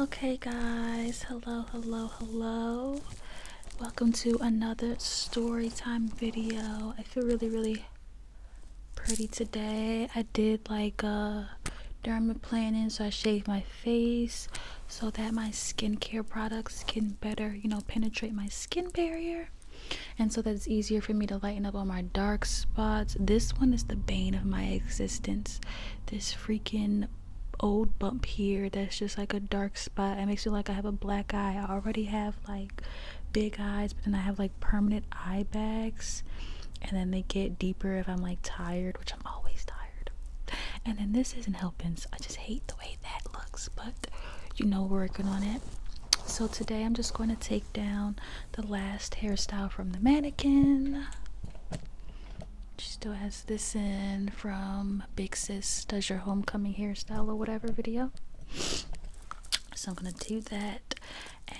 Okay guys, hello. Welcome to another story time video. I feel really pretty today. I did like derma planning, so I shaved my face so that my skincare products can better, penetrate my skin barrier. And so that it's easier for me to lighten up on my dark spots. This one is the bane of my existence. This freaking old bump here that's just like a dark spot. It makes me like I have a black eye. I already have like big eyes, but then I have like permanent eye bags, and then they get deeper if I'm like tired, which I'm always tired. And then this isn't helping, so I just hate the way that looks, but working on it. So today I'm just going to take down the last hairstyle from the mannequin. She still has this in from Big Sis Does Your Homecoming Hairstyle or whatever video. So I'm going to do that,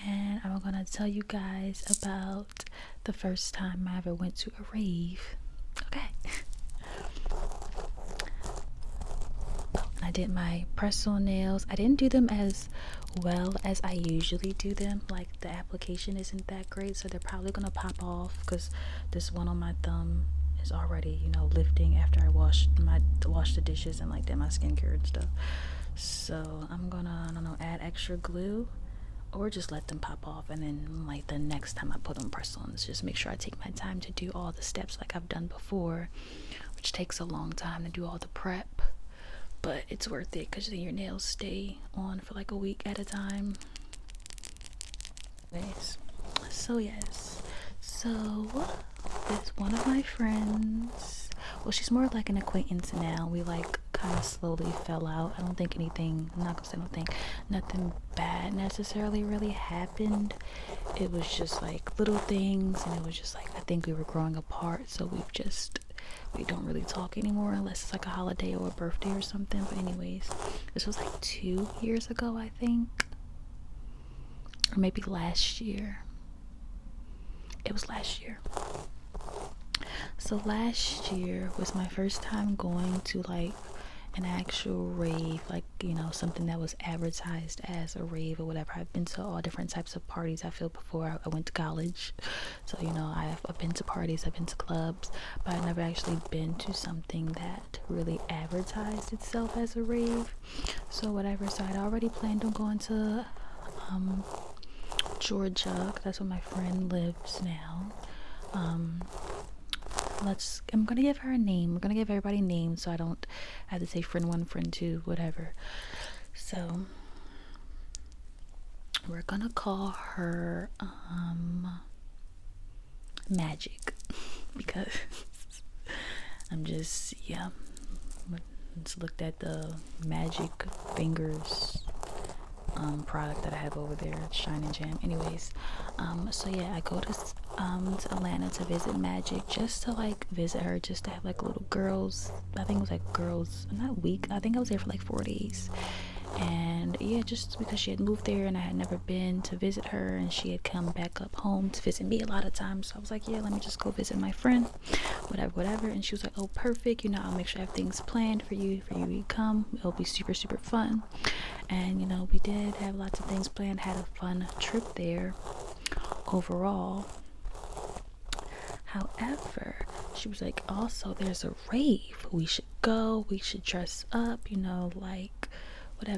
and I'm going to tell you guys about the first time I ever went to a rave. Okay. I did my press-on nails. I didn't do them as well as I usually do them. Like, the application isn't that great, so they're probably gonna pop off because this one on my thumb is already, lifting after I washed the dishes and like did my skincare and stuff. So I'm gonna, I don't know, add extra glue or just let them pop off, and then like the next time I put on press-ons, just make sure I take my time to do all the steps like I've done before, which takes a long time to do all the prep. But it's worth it because then your nails stay on for like a week at a time. Anyways, so yes. So it's one of my friends. Well, she's more like an acquaintance now. We like kind of slowly fell out. I don't think anything, I'm not gonna say nothing bad necessarily really happened. It was just like little things, and it was just like I think we were growing apart, so we don't really talk anymore unless it's like a holiday or a birthday or something. But anyways, this was like 2 years ago, I think, or maybe last year. It was last year. So last year was my first time going to like an actual rave, like something that was advertised as a rave or whatever. I've been to all different types of parties, I feel, before I went to college, so I've been to parties, I've been to clubs, but I've never actually been to something that really advertised itself as a rave. So whatever, so I'd already planned on going to Georgia, 'cause that's where my friend lives now. I'm gonna give her a name. We're gonna give everybody names so I don't have to say friend 1, friend 2, whatever. So we're gonna call her Magic because I'm just just looked at the Magic Fingers product that I have over there, Shine and Jam. Anyways, so yeah, I go to Atlanta to visit Magic, just to like visit her, just to have like a little girls, I think it was like girls, not week, I think I was there for like 4 days. And yeah, just because she had moved there and I had never been to visit her, and she had come back up home to visit me a lot of times, so I was like, yeah, let me just go visit my friend, whatever. And she was like, oh, perfect, I'll make sure I have things planned for you to come. It'll be super fun. And we did have lots of things planned, had a fun trip there overall. However, she was like, also there's a rave, we should go, we should dress up, like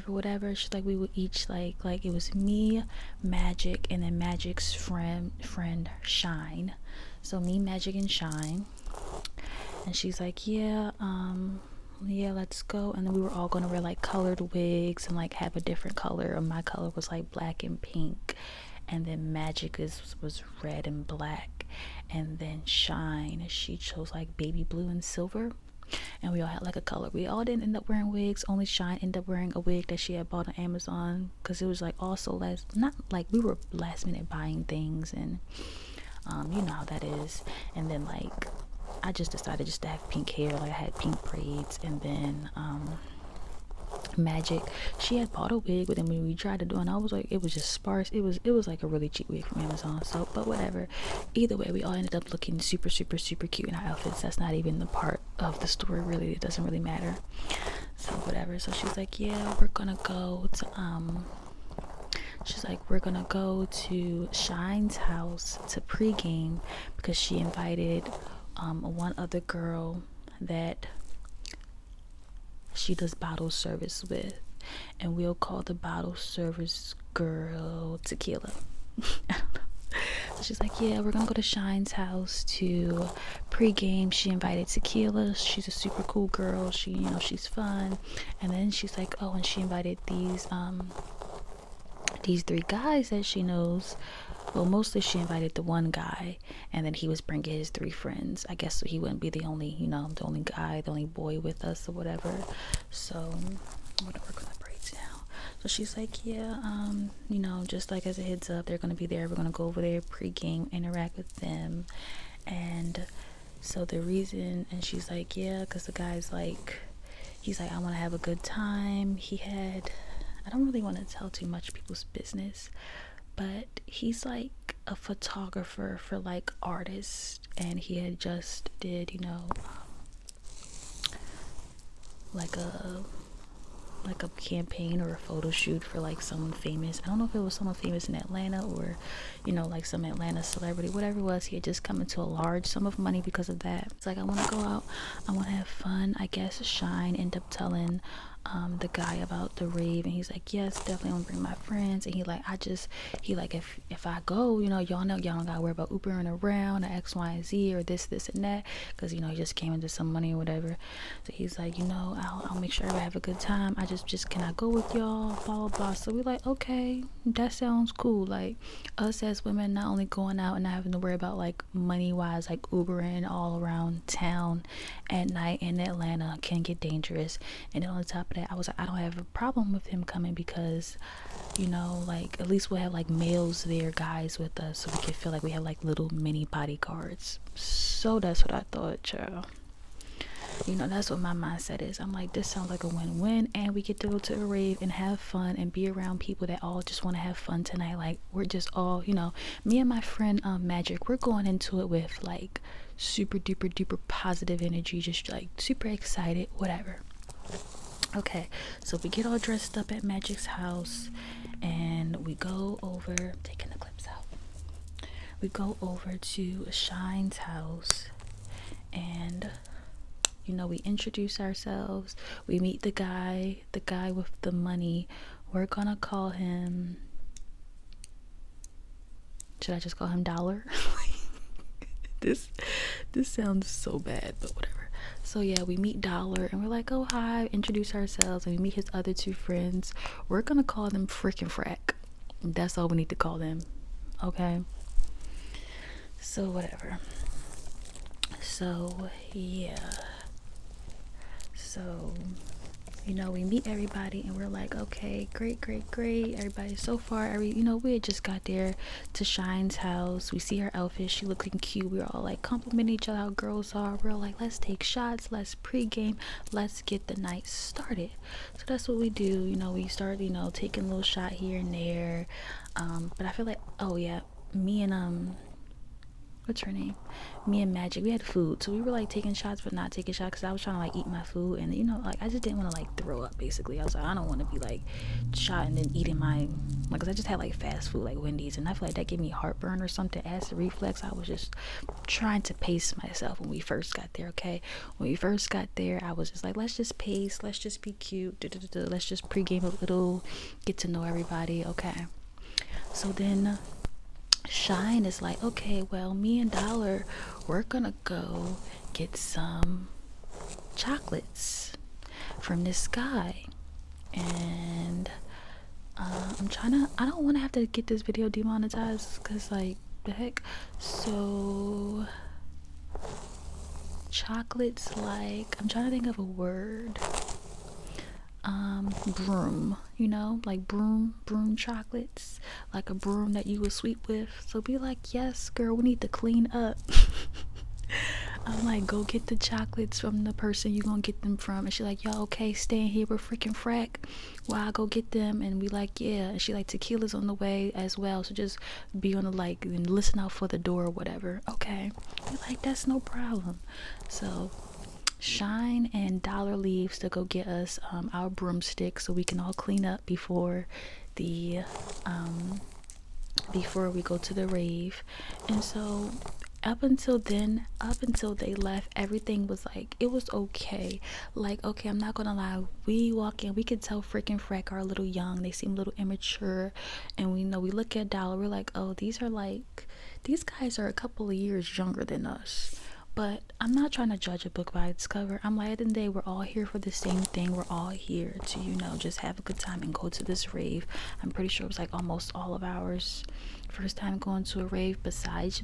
whatever. She's like, we would each like it was me, Magic, and then Magic's friend Shine. So me, Magic, and Shine. And she's like, yeah, let's go. And then we were all gonna wear like colored wigs and like have a different color. And my color was like black and pink, and then Magic was red and black, and then Shine, she chose like baby blue and silver. And we all had like a color. We all didn't end up wearing wigs. Only Shine ended up wearing a wig that she had bought on Amazon, because it was like also not like we were last minute buying things, and you know how that is. And then like I just decided just to have pink hair, like I had pink braids. And then Magic, she had bought a wig, but then when we tried to do it, I was like, it was just sparse. It was like a really cheap wig from Amazon. So, but whatever. Either way, we all ended up looking super cute in our outfits. That's not even the part of the story, really. It doesn't really matter. So whatever. So she's like, yeah, we're gonna go to she's like, we're gonna go to Shine's house to pregame because she invited one other girl that she does bottle service with, and we'll call the bottle service girl Tequila. So she's like, yeah, we're gonna go to Shine's house to pregame. She invited Tequila. She's a super cool girl. She, you know, she's fun. And then she's like, oh, and she invited these 3 guys that she knows. Well, mostly she invited the one guy, and then he was bringing his 3 friends. I guess so he wouldn't be the only, you know, the only guy, the only boy with us or whatever. So I'm gonna work on the braids now. So she's like, yeah, you know, just like as a heads up, they're gonna be there. We're gonna go over there pregame, interact with them. And so the reason, and she's like, yeah, because the guy's like, he's like, I want to have a good time. I don't really want to tell too much people's business, but he's like a photographer for like artists, and he had just did, you know, like a campaign or a photo shoot for like someone famous. I don't know if it was someone famous in Atlanta or, you know, like some Atlanta celebrity, whatever it was. He had just come into a large sum of money because of that. It's like, I want to go out, I want to have fun. I guess Shine ended up telling the guy about the rave, and he's like, yes, definitely want to bring my friends. And he like, if I go, you know, y'all know y'all don't gotta worry about Ubering around or X, Y, and Z or this and that, because, you know, he just came into some money or whatever. So he's like, you know, I'll make sure I have a good time. I just can I go with y'all, blah blah blah. So we like, okay, that sounds cool. Like, us as women not only going out and not having to worry about like money wise, like Ubering all around town at night in Atlanta can get dangerous. And then on the top of that, I was like, I don't have a problem with him coming because, you know, like at least we'll have like males there, guys with us, so we can feel like we have like little mini bodyguards. So that's what I thought, child. You know, that's what my mindset is. I'm like, this sounds like a win-win, and we get to go to a rave and have fun and be around people that all just want to have fun tonight. Like, we're just all, you know, me and my friend Magic, we're going into it with like super duper duper positive energy, just like super excited, whatever. Okay, so we get all dressed up at Magic's house, and we go over, taking the clips out, we go over to Shine's house, and, you know, we introduce ourselves. We meet the guy with the money. We're gonna call him, should I just call him Dollar? this sounds so bad, but whatever. So yeah, we meet Dollar, and we're like, oh hi, introduce ourselves, and we meet his other 2 friends. We're gonna call them Frickin' Frack. That's all we need to call them, okay? So whatever. So yeah, so, you know, we meet everybody, and we're like, okay, great, everybody so far. You know, we had just got there to Shine's house. We see her outfit, she looking cute. We were all like complimenting each other how girls are. We're like, let's take shots, let's pregame, let's get the night started. So that's what we do. You know, we start, you know, taking a little shot here and there. But I feel like, oh yeah, me and what's her name, me and Magic, we had food, so we were like taking shots but not taking shots because I was trying to like eat my food, and, you know, like I just didn't want to like throw up. Basically, I was like, I don't want to be like shot and then eating my, like, because I just had like fast food like Wendy's, and I feel like that gave me heartburn or something, acid reflux. I was just trying to pace myself when we first got there. Okay, when we first got there, I was just like, let's just pace, let's just be cute, let's just pregame a little, get to know everybody. Okay, so then Shine is like, okay, well, me and Dollar, we're gonna go get some chocolates from this guy, and I don't want to have to get this video demonetized, because like, the heck. So chocolates, like, I'm trying to think of a word. Broom, you know, like broom chocolates, like a broom that you would sweep with. So be like, yes girl, we need to clean up. I'm like, go get the chocolates from the person you gonna get them from. And she like, y'all okay staying here with Frickin' Frack while I go get them? And we like, yeah. And she like, Tequila's on the way as well, so just be on the, like, and listen out for the door or whatever. Okay, we're like, that's no problem. So Shine and Dollar leaves to go get us our broomsticks so we can all clean up before the before we go to the rave. And so up until then, up until they left, everything was like, it was okay. Like, okay, I'm not gonna lie, we walk in, we could tell freaking Freck are a little young, they seem a little immature, and we know, we look at Dollar, we're like, oh, these guys are a couple of years younger than us. But I'm not trying to judge a book by its cover. I'm like, at the end of the day, we're all here for the same thing. We're all here to, just have a good time and go to this rave. I'm pretty sure it was like almost all of ours first time going to a rave besides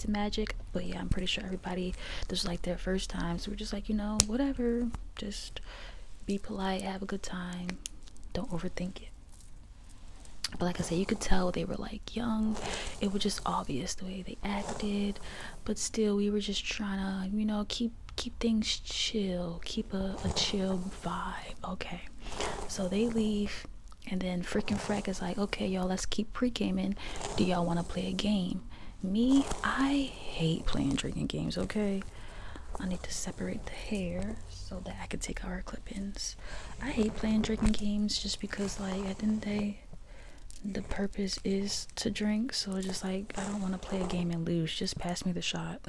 Magic. But yeah, I'm pretty sure everybody, this was like their first time. So we're just like, whatever. Just be polite, have a good time. Don't overthink it. But like I said, you could tell they were like young. It was just obvious the way they acted. But still, we were just trying to, keep things chill. Keep a chill vibe. Okay. So they leave. And then freaking Freck is like, okay, y'all, let's keep pre-gaming. Do y'all want to play a game? Me, I hate playing drinking games, okay? I need to separate the hair so that I can take our clip-ins. I hate playing drinking games just because, like, at the end of the day, the purpose is to drink. So it's just like, I don't want to play a game and lose. Just pass me the shot.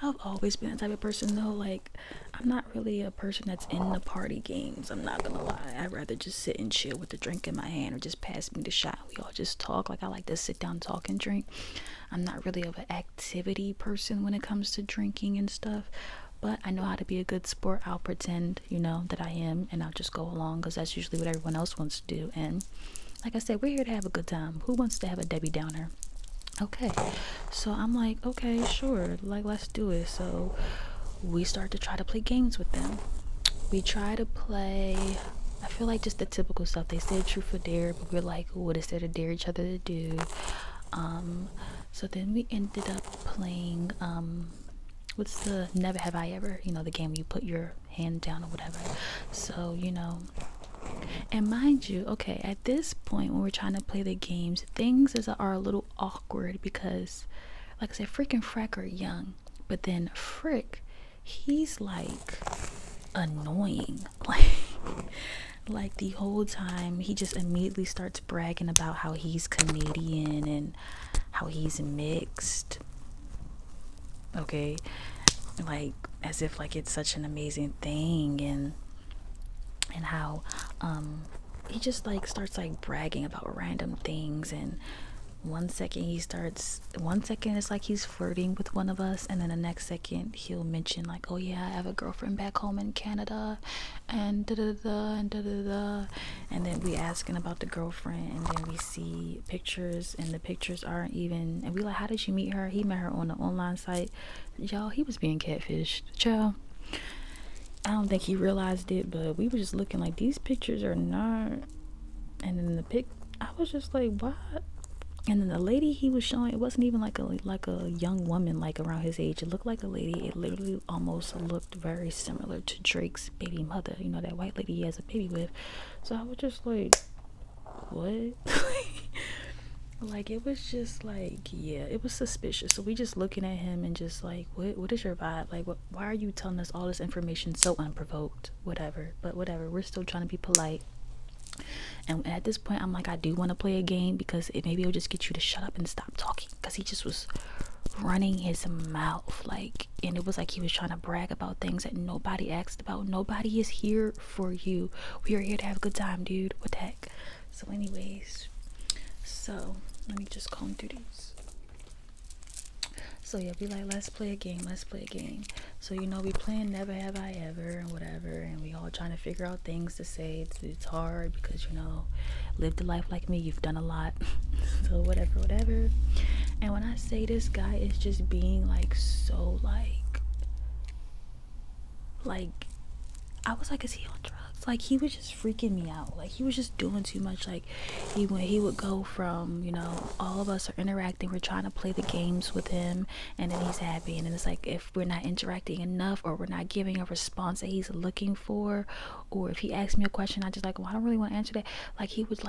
I've always been the type of person though, like, I'm not really a person that's in the party games. I'm not gonna lie. I'd rather just sit and chill with the drink in my hand, or just pass me the shot. We all just talk. Like, I like to sit down, talk, and drink. I'm not really of an activity person when it comes to drinking and stuff. But I know how to be a good sport. I'll pretend, that I am, and I'll just go along because that's usually what everyone else wants to do. And like I said, we're here to have a good time. Who wants to have a Debbie Downer? Okay, so I'm like, okay, sure, like, let's do it. So we start to try to play games with them. We try to play, I feel like just the typical stuff. They said truth or dare, but we're like, what is there to dare each other to do? So then we ended up playing, what's the Never Have I Ever, the game where you put your hand down or whatever. So, and mind you, okay, at this point when we're trying to play the games, things are a little awkward because, like I said, Frick and Freck are young, but then Frick, he's like annoying. Like the whole time he just immediately starts bragging about how he's Canadian and how he's mixed. Okay, like as if like it's such an amazing thing, and how he just like starts like bragging about random things. And one second it's like he's flirting with one of us, and then the next second he'll mention like, oh yeah, I have a girlfriend back home in Canada, and da da da and da da da. And then we asking about the girlfriend, and then we see pictures, and the pictures aren't even, and we like, how did you meet her? He met her on an online site. Y'all, he was being catfished, child. I don't think he realized it, but we were just looking like, these pictures are not. And then I was just like, what? And then the lady he was showing, it wasn't even like a young woman like around his age. It looked like a lady. It literally almost looked very similar to Drake's baby mother, that white lady he has a baby with. So I was just like, what? Like, it was just like, yeah, it was suspicious. So we just looking at him and just like, what is your vibe? Like, why are you telling us all this information so unprovoked? Whatever. But whatever, we're still trying to be polite. And at this point, I'm like, I do want to play a game because maybe it'll just get you to shut up and stop talking, because he just was running his mouth, like, and it was like he was trying to brag about things that nobody asked about. Nobody is here for you. We are here to have a good time, dude. What the heck? So anyways, so let me just comb through these. So yeah, be like, let's play a game. So we playing Never Have I Ever and whatever, and we all trying to figure out things to say. It's hard because lived a life like me, you've done a lot. So whatever. And when I say this guy is just being like so like I was like, is he on drugs? Like, he was just freaking me out. Like, he was just doing too much. Like, he would go from, all of us are interacting, we're trying to play the games with him, and then he's happy. And then it's like, if we're not interacting enough, or we're not giving a response that he's looking for, or if he asks me a question, I just like, well, I don't really want to answer that. Like, he would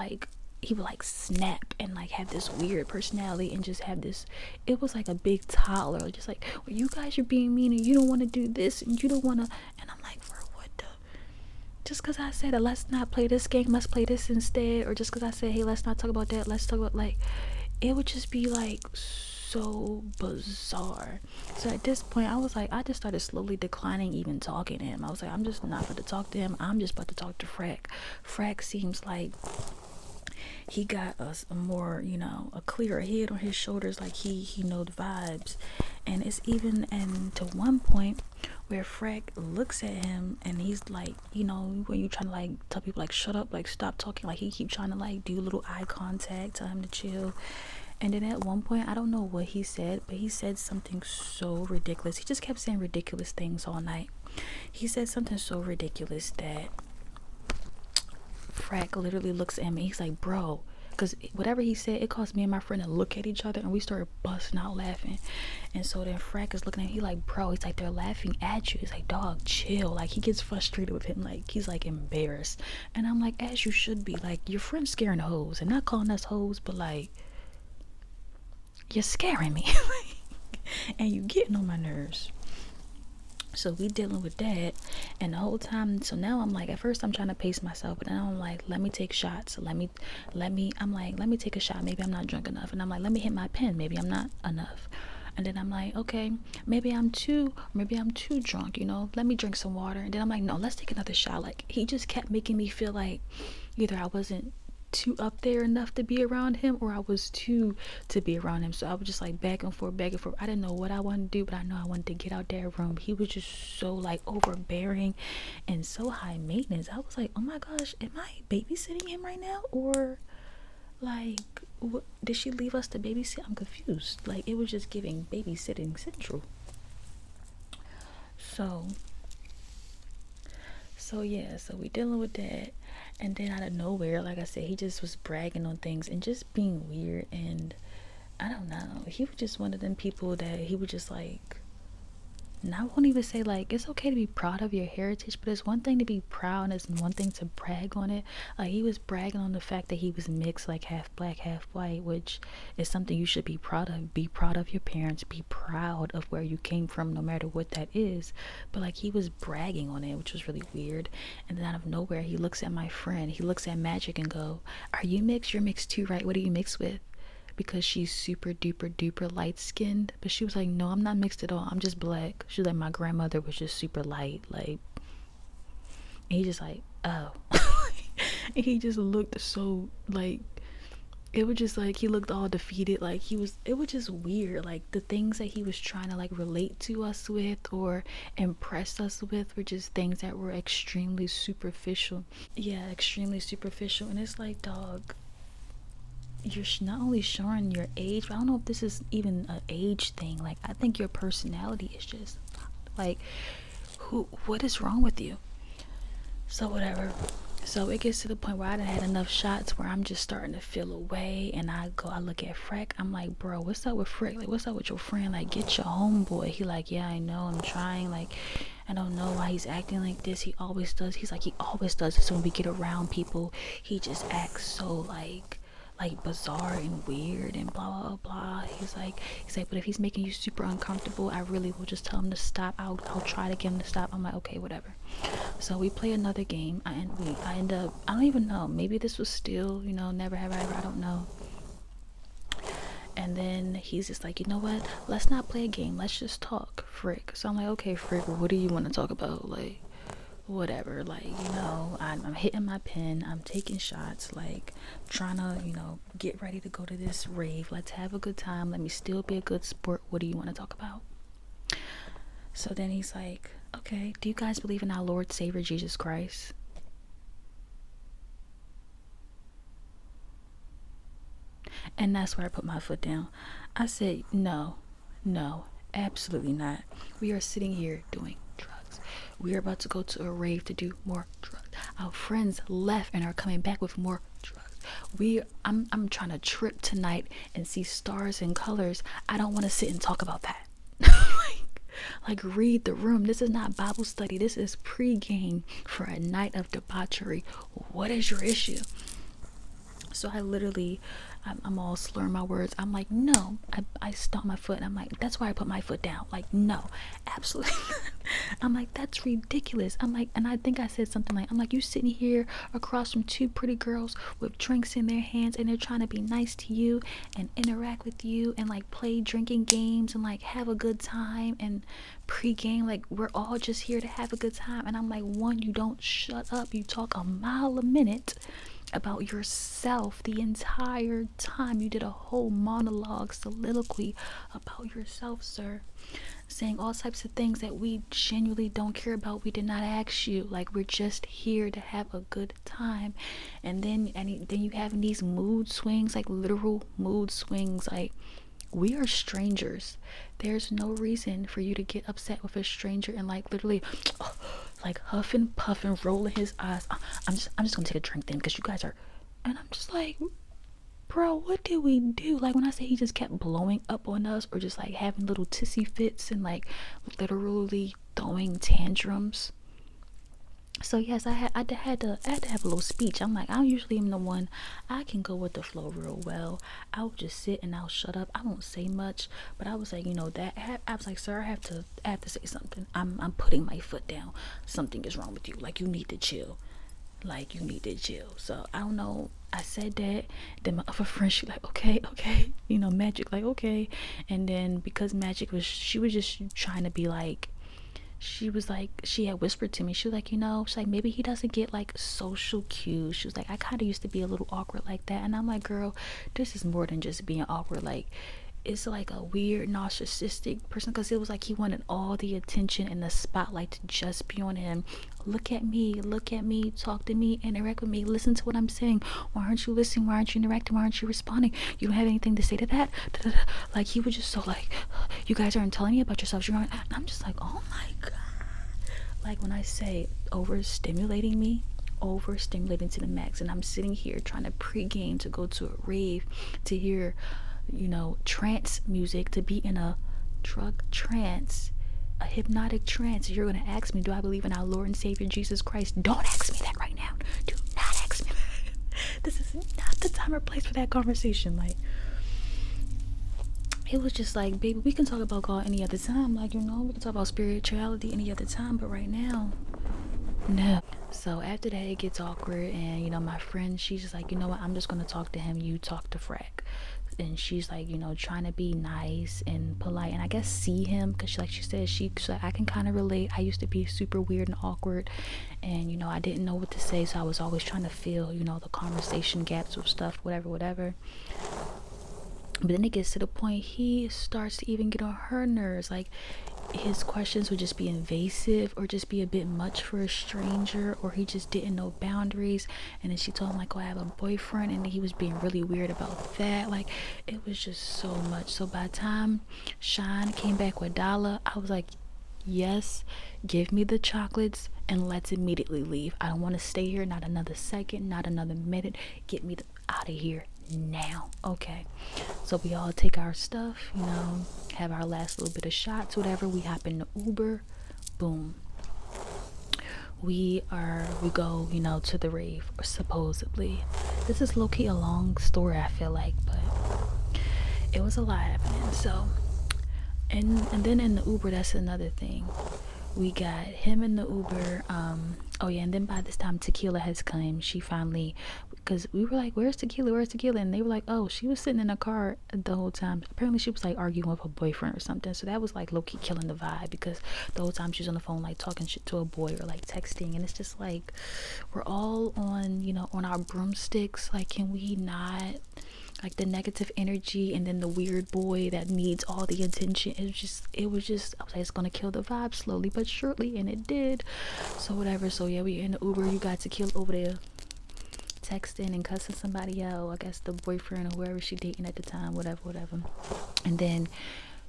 snap and like have this weird personality and just have this, it was like a big toddler, just like, well, you guys are being mean and you don't want to do this and you don't want to. And I'm like, bro, what the, just because I said that let's not play this game, let's play this instead, or just because I said, hey, let's not talk about that, let's talk about, like, it would just be like so bizarre. So at this point, I was like, I just started slowly declining even talking to him. I was like, I'm just not about to talk to him. I'm just about to talk to Freck. Freck seems like he got us a more, you know, a clearer head on his shoulders, like he know the vibes. And it's even, and to one point where Freck looks at him and he's like, you know, when you trying to like tell people like shut up, like stop talking, like he keep trying to like do a little eye contact, tell him to chill. And then at one point, I don't know what he said, but he said something so ridiculous. He just kept saying ridiculous things all night. He said something so ridiculous that Frack literally looks at me. He's like, bro, because whatever he said, it caused me and my friend to look at each other, and we started busting out laughing. And so then Frack is looking at me. He like, bro, he's like, they're laughing at you. He's like, dog, chill. Like, he gets frustrated with him. Like, he's like embarrassed. And I'm like, as you should be. Like, your friend's scaring hoes, and not calling us hoes, but like, you're scaring me. And you getting on my nerves. So we dealing with that, and the whole time, so now I'm like, at first I'm trying to pace myself, but then I'm like, let me take shots. I'm like, let me take a shot. Maybe I'm not drunk enough. And I'm like, let me hit my pen. Maybe I'm not enough. And then I'm like, okay, maybe I'm too drunk, you know, let me drink some water. And then I'm like, no, let's take another shot. Like, he just kept making me feel like either I wasn't too up there enough to be around him, or I was too to be around him. So I was just like back and forth. I didn't know what I wanted to do, but I know I wanted to get out that room. He was just so like overbearing and so high maintenance. I was like, oh my gosh, am I babysitting him right now, or like what, did she leave us to babysit? I'm confused. Like, it was just giving babysitting central. So yeah, so we dealing with that. And then out of nowhere, like I said, he just was bragging on things and just being weird. And I don't know, he was just one of them people that he would just like, and I won't even say like it's okay to be proud of your heritage, but it's one thing to be proud and it's one thing to brag on it. Like, he was bragging on the fact that he was mixed, like half black, half white, which is something you should be proud of. Be proud of your parents, be proud of where you came from, no matter what that is. But like, he was bragging on it, which was really weird. And then out of nowhere, he looks at my friend, he looks at Magic and go, are you mixed? You're mixed too, right? What are you mixed with? Because she's super duper duper light skinned. But she was like, no, I'm not mixed at all, I'm just black. She's like, my grandmother was just super light. Like, and he just like, oh. And he just looked so like, it was just like he looked all defeated. Like, it was just weird. Like, the things that he was trying to like relate to us with or impress us with were just things that were extremely superficial. Yeah, extremely superficial. And it's like, dog, you're not only showing your age, but I don't know if this is even an age thing. Like, I think your personality is just like, what is wrong with you? So whatever. So it gets to the point where I done had enough shots where I'm just starting to feel away, and I look at Freck. I'm like, bro, what's up with Freck? Like, what's up with your friend? Like, get your homeboy. He like, yeah, I know, I'm trying. Like, I don't know why he's acting like this. He always does. He's like, he always does this when we get around people. He just acts so like bizarre and weird and blah blah blah. He's like, but if he's making you super uncomfortable, I really will just tell him to stop. I'll try to get him to stop. I'm like, okay, whatever. So we play another game. I end up, I don't even know, maybe this was still, you know, never have I ever, I don't know. And then he's just like, you know what, let's not play a game, let's just talk, Frick. So I'm like, okay, Frick, what do you want to talk about? Like, whatever. Like, you know, I'm hitting my pen, I'm taking shots, like trying to, you know, get ready to go to this rave. Let's have a good time, let me still be a good sport. What do you want to talk about? So then he's like, okay, do you guys believe in our Lord Savior Jesus Christ? And that's where I put my foot down. I said, no, absolutely not. We are sitting here doing drugs. We are about to go to a rave to do more drugs. Our friends left and are coming back with more drugs. I'm trying to trip tonight and see stars and colors. I don't want to sit and talk about that. like read the room. This is not Bible study. This is pre-game for a night of debauchery. What is your issue? So I literally, I'm all slurring my words. I'm like, no, I stomp my foot. And I'm like, that's why I put my foot down. Like, no, absolutely. I'm like, that's ridiculous. I'm like, and I think I said something like, I'm like, you sitting here across from two pretty girls with drinks in their hands, and they're trying to be nice to you and interact with you and like play drinking games and like have a good time and pre-game. Like, we're all just here to have a good time. And I'm like, one, you don't shut up. You talk a mile a minute about yourself the entire time. You did a whole monologue, soliloquy about yourself, sir, saying all types of things that we genuinely don't care about. We did not ask you. Like, we're just here to have a good time. And then you having these mood swings, like literal mood swings. Like, we are strangers. There's no reason for you to get upset with a stranger and like literally like huffing, puffing, rolling his eyes. I'm just gonna take a drink then because you guys are. And I'm just like, bro, what did we do? Like, when I say he just kept blowing up on us or just like having little tissy fits and like literally throwing tantrums. So yes, I had to have a little speech. I'm like, I usually am the one, I can go with the flow real well. I'll just sit and I'll shut up. I won't say much. But I was like, I was like, sir, I have to say something. I'm putting my foot down. Something is wrong with you. Like, you need to chill. Like, you need to chill. So I don't know. I said that. Then my other friend, she like, okay, Magic, like, okay. And then because Magic she was just trying to be like, she had whispered to me, she was like, she's like, maybe he doesn't get like social cues. She was like, I kind of used to be a little awkward like that. And I'm like, girl, this is more than just being awkward. Like, it's like a weird narcissistic person, because it was like he wanted all the attention and the spotlight to just be on him. Look at me, talk to me, interact with me, listen to what I'm saying. Why aren't you listening? Why aren't you interacting? Why aren't you responding? You don't have anything to say to that? Like, he was just so like, you guys aren't telling me about yourselves. And I'm just like, oh my god. Like, when I say overstimulating to the max, and I'm sitting here trying to pregame to go to a rave, to hear trance music, to be in a drug trance, a hypnotic trance. You're gonna ask me, do I believe in our Lord and Savior Jesus Christ? Don't ask me that right now. Do not ask me that. This is not the time or place for that conversation. Like, it was just like, baby, we can talk about God any other time. Like, we can talk about spirituality any other time, but right now, no. So after that, it gets awkward, and my friend, she's just like, you know what, I'm just gonna talk to him, you talk to Frack. And she's like, trying to be nice and polite, and I guess see him, because she said, I can kind of relate. I used to be super weird and awkward, and I didn't know what to say, so I was always trying to fill the conversation gaps with stuff, whatever. But then it gets to the point he starts to even get on her nerves. Like, his questions would just be invasive or just be a bit much for a stranger, or he just didn't know boundaries. And then she told him like, oh, I have a boyfriend, and he was being really weird about that. Like, it was just so much. So by the time Sean came back with Dala, I was like, yes, give me the chocolates and let's immediately leave. I don't want to stay here, not another second, not another minute. Get me out of here now. Okay, so we all take our stuff, have our last little bit of shots, whatever. We hop in the Uber, boom, we go to the rave, supposedly. This is low-key a long story, I feel like, but it was a lot happening. So and then in the Uber, that's another thing, we got him in the Uber. Oh yeah, and then by this time Tequila has come. She finally, because we were like, where's Tequila, and they were like, oh, she was sitting in the car the whole time. Apparently she was like arguing with her boyfriend or something, so that was like low-key killing the vibe, because the whole time she was on the phone like talking shit to a boy or like texting, and it's just like, we're all on on our broomsticks. Like, can we not, like, the negative energy and then the weird boy that needs all the attention, it was just I was like, it's gonna kill the vibe slowly but surely, and it did. So whatever. So yeah, we in the Uber, you got Tequila over there texting and cussing somebody out, I guess the boyfriend or whoever she dating at the time, whatever. And then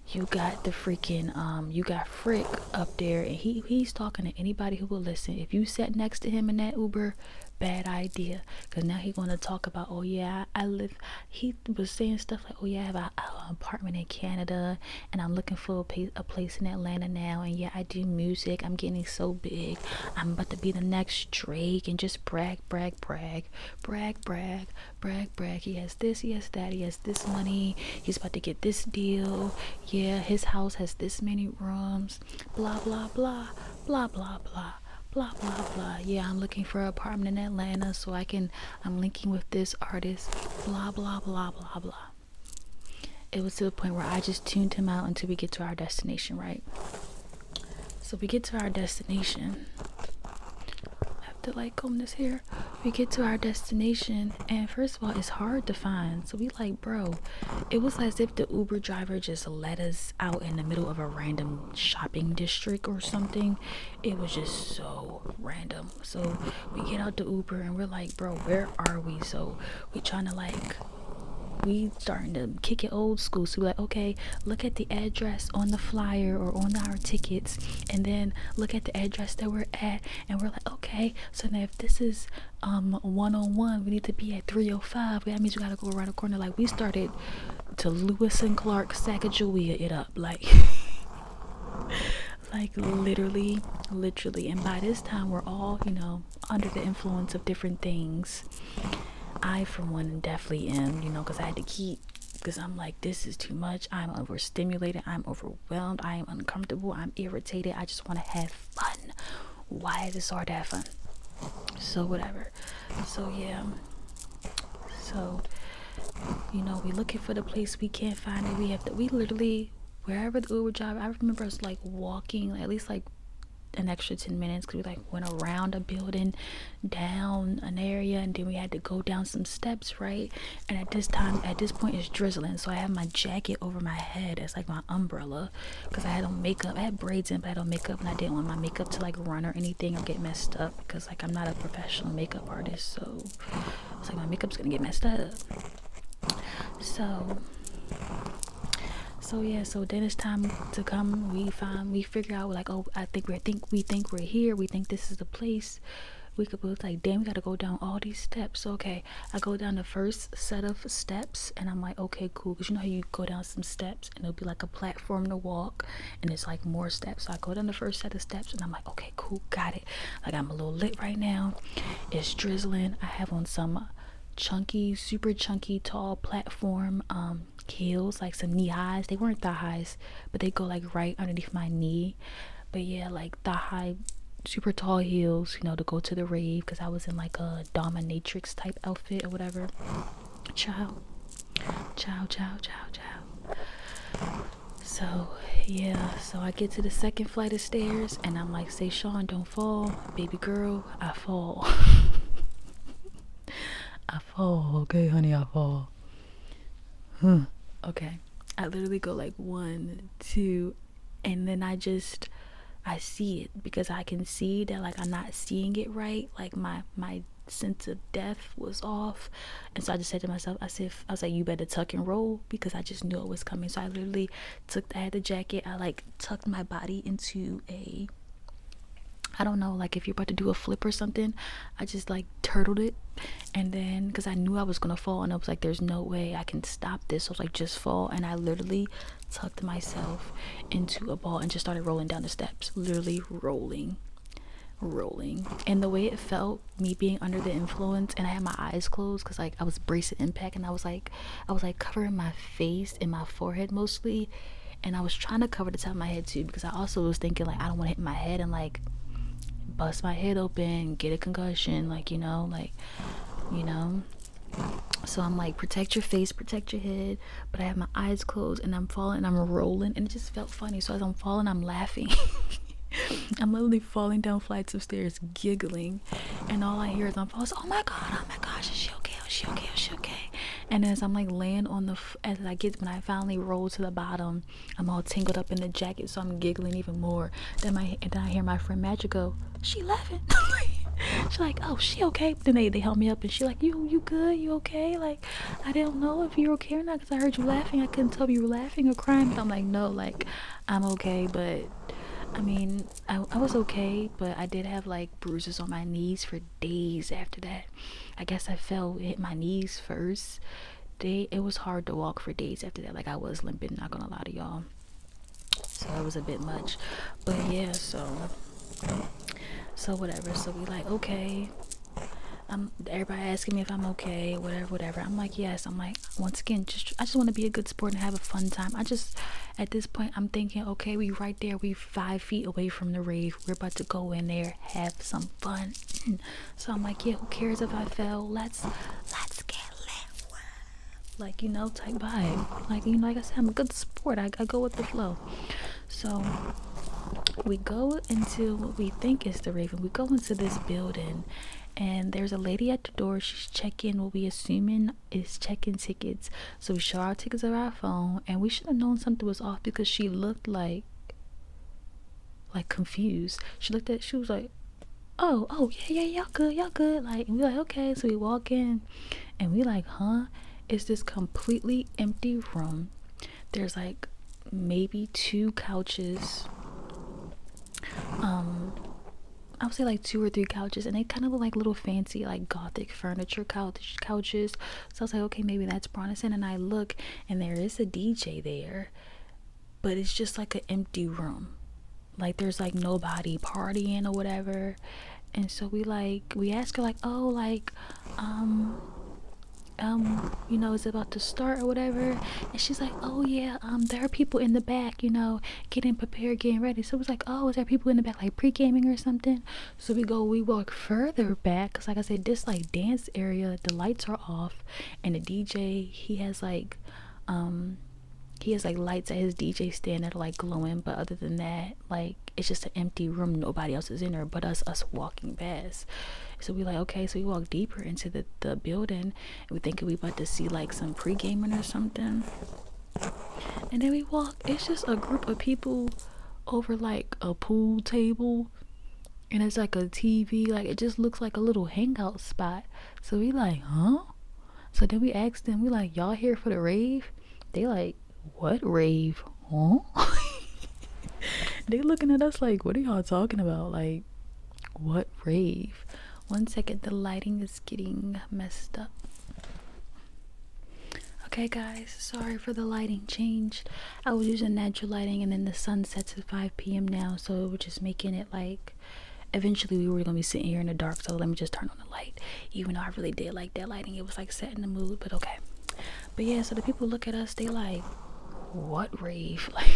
you got the freaking you got Frick up there, and he's talking to anybody who will listen. If you sat next to him in that Uber, bad idea, because now he gonna talk about, oh yeah, I live, he was saying stuff like, oh yeah, I have an apartment in Canada, and I'm looking for a place in Atlanta now, and yeah, I do music, I'm getting so big, I'm about to be the next Drake, and just brag. He has this, he has that, he has this money, he's about to get this deal, yeah, his house has this many rooms, blah blah blah blah blah blah blah blah blah. Yeah, I'm looking for an apartment in Atlanta so I'm linking with this artist, blah blah blah blah blah. It was to the point where I just tuned him out until we get to our destination, right? So we get to our destination. I have to like comb this hair. We get to our destination, and first of all, it's hard to find. So we like, bro, it was as if the Uber driver just let us out in the middle of a random shopping district or something. It was just so random. So we get out the Uber and we're like, bro, where are we? So we trying to like, we starting to kick it old school. So we're like, okay, look at the address on the flyer or on our tickets, and then look at the address that we're at, and we're like, okay, so now if this is 101, we need to be at 305. That means we gotta go around the corner. Like, we started to Lewis and Clark Sacagawea it up, like like literally. And by this time we're all, you know, under the influence of different things. I, for one, definitely am, you know, because I had to keep, because I'm like, this is too much. I'm overstimulated. I'm overwhelmed. I am uncomfortable. I'm irritated. I just want to have fun. Why is it so hard to have fun? So whatever. So yeah. So, you know, we looking for the place. We can't find it. We literally, wherever the Uber driver, I remember us like walking at least like an extra 10 minutes, because we like went around a building, down an area, and then we had to go down some steps, right? And at this point it's drizzling, so I have my jacket over my head as like my umbrella, because I had on makeup. I had braids in, but I had on makeup, and I didn't want my makeup to like run or anything or get messed up, because like I'm not a professional makeup artist, so I was like, my makeup's gonna get messed up. So yeah, so then it's time to come. We figure out like, oh, we think we're here. We think this is the place. We could both like, damn, we gotta go down all these steps. So, okay, I go down the first set of steps, and I'm like, okay, cool, because you know how you go down some steps and it'll be like a platform to walk, and it's like more steps. So I go down the first set of steps, and I'm like, okay, cool, got it. Like, I'm a little lit right now. It's drizzling. I have on some super chunky, tall platform heels, like some knee highs. They weren't thigh highs, but they go like right underneath my knee. But yeah, like thigh high, super tall heels, you know, to go to the rave, because I was in like a dominatrix type outfit or whatever. Ciao. So yeah, so I get to the second flight of stairs, and I'm like, say, Sean, don't fall, baby girl. I fall. I fall, okay, honey, I fall. Okay, I literally go like 1, 2, and then I see it, because I can see that like I'm not seeing it right. Like my sense of depth was off, and so I just said to myself, I was like, you better tuck and roll, because I just knew it was coming. So I literally I had the jacket, I like tucked my body into a, I don't know, like if you're about to do a flip or something, I just like turtled it. And then, because I knew I was gonna fall, and I was like, there's no way I can stop this, so I was like, just fall. And I literally tucked myself into a ball and just started rolling down the steps, literally rolling. And the way it felt, me being under the influence, and I had my eyes closed, because like I was bracing impact, and I was like covering my face and my forehead mostly, and I was trying to cover the top of my head too, because I also was thinking like, I don't want to hit my head and like bust my head open, get a concussion, like, you know. So I'm like, protect your face, protect your head, but I have my eyes closed, and I'm falling, and I'm rolling, and it just felt funny. So as I'm falling, I'm laughing. I'm literally falling down flights of stairs, giggling, and all I hear is I'm falling. Oh my gosh, is she okay? And as I'm like laying on when I finally roll to the bottom, I'm all tangled up in the jacket, so I'm giggling even more. Then I hear my friend Magic go, she laughing. She's like, oh, she okay? But then they help me up, and she like, you good? You okay? Like, I don't know if you're okay or not, because I heard you laughing. I couldn't tell if you were laughing or crying. But I'm like, no, like, I'm okay, but I mean, I was okay, but I did have like bruises on my knees for days after that. I guess I hit my knees first. It was hard to walk for days after that. Like I was limping, not gonna lie to y'all. So it was a bit much. But yeah, so whatever. So we like, okay. Everybody asking me if I'm okay, whatever. I'm like, yes. I'm like, once again, I just want to be a good sport and have a fun time. At this point, I'm thinking, okay, we right there, we 5 feet away from the rave. We're about to go in there, have some fun. So I'm like, yeah, who cares if I fell? Let's get lit. Like, type vibe. Like I said, I'm a good sport. I go with the flow. So we go into what we think is the rave, and we go into this building, and there's a lady at the door. She's checking what we assuming is checking tickets. So we show our tickets on our phone, and we should have known something was off because she looked like confused. She was like, oh yeah, y'all good, like, and we like, okay. So we walk in, and we like, huh? It's this completely empty room. There's like maybe 2 couches. I would say like 2 or 3 couches, and they kind of look like little fancy like gothic furniture couches. So I was like, okay, maybe that's Bronson. And I look, and there is a DJ there, but it's just like an empty room. Like there's like nobody partying or whatever. And so we ask her like, oh, like is it about to start or whatever? And she's like, oh yeah, there are people in the back, getting prepared, getting ready. So it was like, oh, is there people in the back like pre-gaming or something? So we walk further back, because like I said, this like dance area, the lights are off, and the DJ, he has like lights at his DJ stand that are like glowing, but other than that, like, it's just an empty room. Nobody else is in there but us walking past. So we like, okay. So we walk deeper into the building, and we think we about to see like some pre-gaming or something, and then we walk, it's just a group of people over like a pool table, and it's like a TV, like it just looks like a little hangout spot. So we like, huh? So then we asked them, we like, y'all here for the rave? They like, what rave? Huh? They looking at us like, what are y'all talking about? Like, what rave? One second, the lighting is getting messed up. Okay guys, sorry for the lighting change. I was using natural lighting, and then the sun sets at 5 p.m. now, so it was just making it like, eventually we were gonna be sitting here in the dark, so let me just turn on the light. Even though I really did like that lighting, it was like setting the mood, but okay. But yeah, so the people look at us, they like, what rave? Like,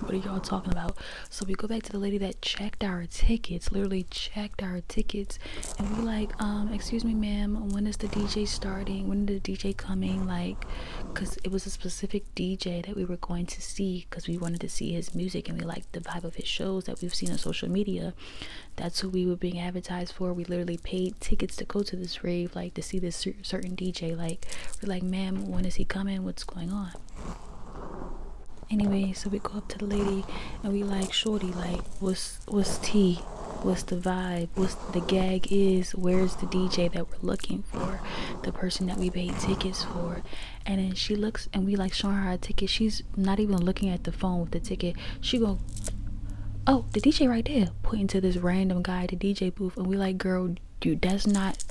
what are y'all talking about? So we go back to the lady that checked our tickets, literally checked our tickets, and we like, excuse me ma'am, when is the DJ starting? When is the DJ coming? Like, because it was a specific DJ that we were going to see, because we wanted to see his music, and we liked the vibe of his shows that we've seen on social media. That's who we were being advertised for. We literally paid tickets to go to this rave, like to see this certain DJ. Like, we're like, ma'am, when is he coming? What's going on? Anyway, so we go up to the lady, and we like, shorty, like, what's tea? What's the vibe? What's the gag is? Where's the DJ that we're looking for? The person that we paid tickets for. And then she looks, and we like showing her our ticket. She's not even looking at the phone with the ticket. She go, oh, the DJ right there, pointing to this random guy at the DJ booth. And we like, girl, dude, that's not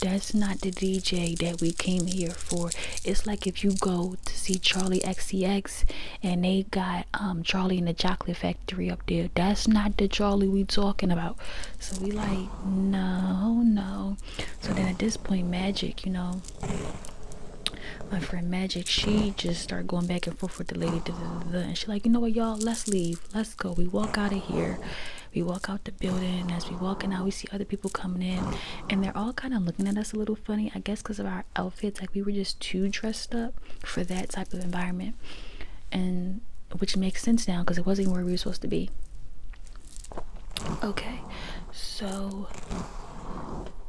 the DJ that we came here for. It's like if you go to see Charlie XCX, and they got Charlie and the Chocolate Factory up there. That's not the Charlie we talking about. So we like, no. So then at this point, Magic, my friend Magic, she just started going back and forth with the lady, and she like, you know what, y'all, let's leave, let's go. We walk out of here. We walk out the building, and as we walking out, we see other people coming in, and they're all kind of looking at us a little funny, I guess because of our outfits. Like, we were just too dressed up for that type of environment, and which makes sense now because it wasn't where we were supposed to be. Okay, so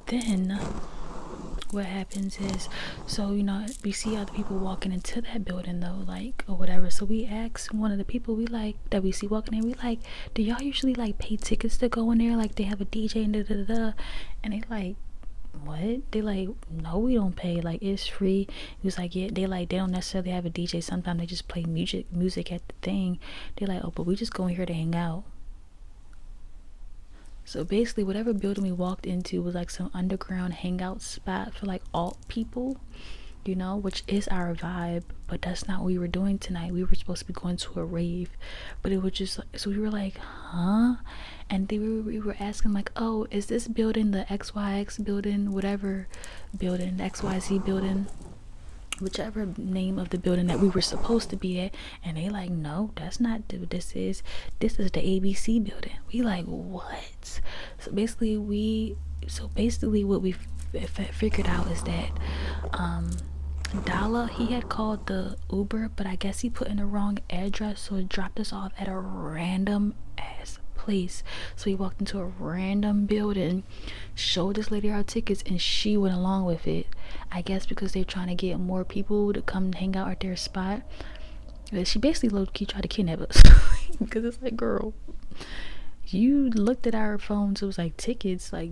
then what happens is, so we see other people walking into that building though, like, or whatever. So we ask one of the people we like that we see walking in, we like, do y'all usually like pay tickets to go in there? Like, they have a DJ and da. And they like, what? They like, no, we don't pay, like, it's free. He was like, yeah. They like, they don't necessarily have a DJ, sometimes they just play music at the thing. They like, oh, but we just go in here to hang out. So basically, whatever building we walked into was like some underground hangout spot for like alt people, you know, which is our vibe. But that's not what we were doing tonight. We were supposed to be going to a rave, but it was just so we were like, huh? And we were asking like, oh, is this building the XYX building, whatever building, the XYZ building, whichever name of the building that we were supposed to be at? And they like, no, that's not what this is. This is the ABC building. We like, what? So basically what we figured out is that Dala, he had called the Uber, but I guess he put in the wrong address, so it dropped us off at a random ass place. So we walked into a random building, showed this lady our tickets, and she went along with it. I guess because they're trying to get more people to come hang out at their spot. She basically low-key tried to kidnap us. Because it's like, girl, you looked at our phones, it was like tickets, like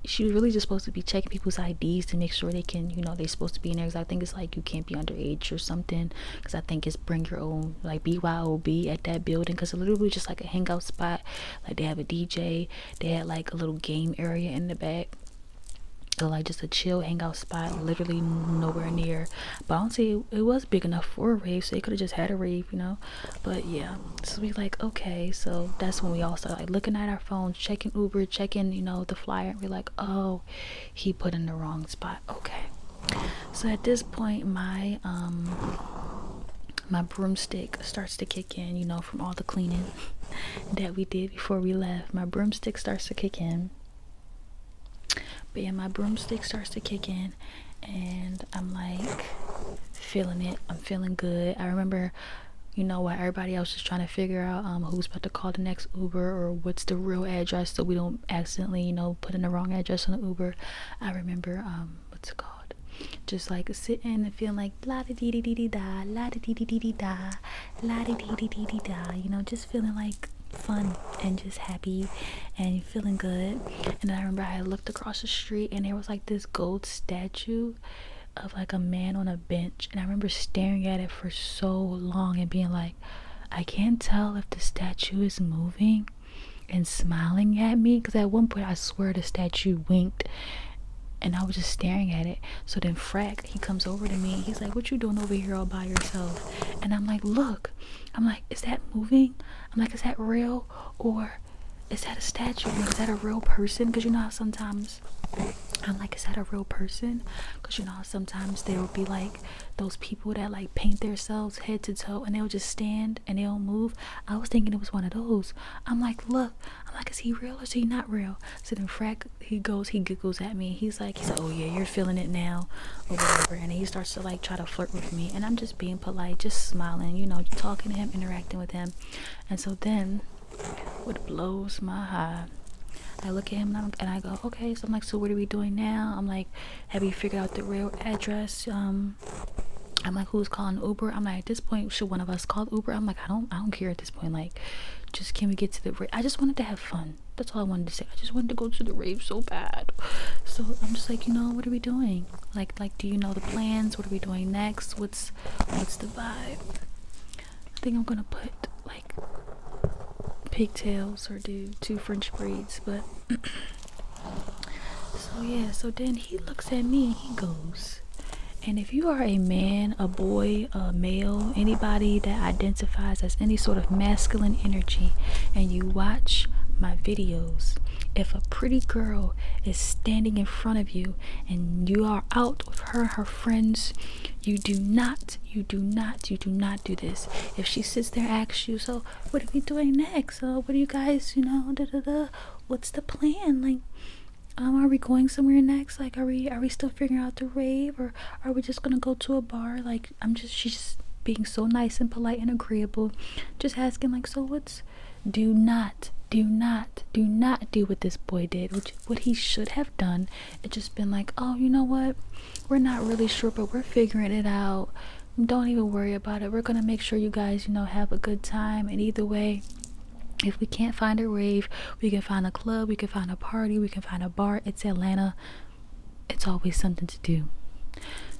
she was really just supposed to be checking people's IDs to make sure they can, you know, they're supposed to be in there. Because I think it's like you can't be underage or something. Because I think it's bring your own, like BYOB at that building. Because it literally was just like a hangout spot. Like they have a DJ. They had like a little game area in the back. So like just a chill hangout spot, literally nowhere near. But I don't see it was big enough for a rave, so they could have just had a rave, you know. But yeah, so we like, okay, so that's when we all started like looking at our phones, checking Uber, checking, you know, the flyer, and we're like, oh, he put in the wrong spot. Okay, so at this point my broomstick starts to kick in, you know, from all the cleaning that we did before we left. My broomstick starts to kick in. But yeah, my broomstick starts to kick in, and I'm like feeling it. I'm feeling good. I remember, you know, while everybody else is trying to figure out who's about to call the next Uber or what's the real address, so we don't accidentally, you know, put in the wrong address on the Uber. I remember what's it called? Just like sitting and feeling like la da dee dee dee dee da, la da dee dee dee dee da, la da dee dee dee dee da. You know, just feeling like fun and just happy and feeling good. And then I remember I looked across the street and there was like this gold statue of like a man on a bench, and I remember staring at it for so long and being like, I can't tell if the statue is moving and smiling at me, because at one point I swear the statue winked and I was just staring at it. So then Frack, he comes over to me, he's like, what you doing over here all by yourself? And I'm like, look, I'm like, is that moving? I'm like, is that real, or is that a statue? I'm like, is that a real person? Because you know how sometimes I'm like, is that a real person? Because you know how sometimes there will be like those people that like paint themselves head to toe and they'll just stand and they don't move. I was thinking it was one of those. I'm like, look, I'm like, is he real or is he not real? So then Frack, he giggles at me. He's like, oh yeah, you're feeling it now or whatever. And he starts to like try to flirt with me, and I'm just being polite, just smiling, you know, talking to him, interacting with him. And so then what blows my high, I look at him and I go, okay. So I'm like, so what are we doing now? I'm like, have you figured out the real address? I'm like, who's calling Uber? I'm like, at this point, should one of us call Uber? I'm like, I don't care at this point. Like, just can we get to the rave? I just wanted to have fun. That's all I wanted to say. I just wanted to go to the rave so bad. So I'm just like, you know, what are we doing? Like, do you know the plans? What are we doing next? What's the vibe? I think I'm gonna put like pigtails or do 2 French braids, but so yeah, so then he looks at me and he goes, and if you are a man, a boy, a male, anybody that identifies as any sort of masculine energy, and you watch my videos, if a pretty girl is standing in front of you and you are out with her and her friends, you do not do this. If she sits there and asks you, so what are we doing next? What are you guys, you know, what's the plan? Like, are we going somewhere next? Like, are we still figuring out the rave, or are we just gonna go to a bar? Like, she's just being so nice and polite and agreeable, just asking like, so what's, do not do what this boy did, which what he should have done. It just been like, oh, you know what, we're not really sure, but we're figuring it out. Don't even worry about it. We're gonna make sure you guys, you know, have a good time. And either way, if we can't find a rave, we can find a club, we can find a party, we can find a bar. It's Atlanta. It's always something to do.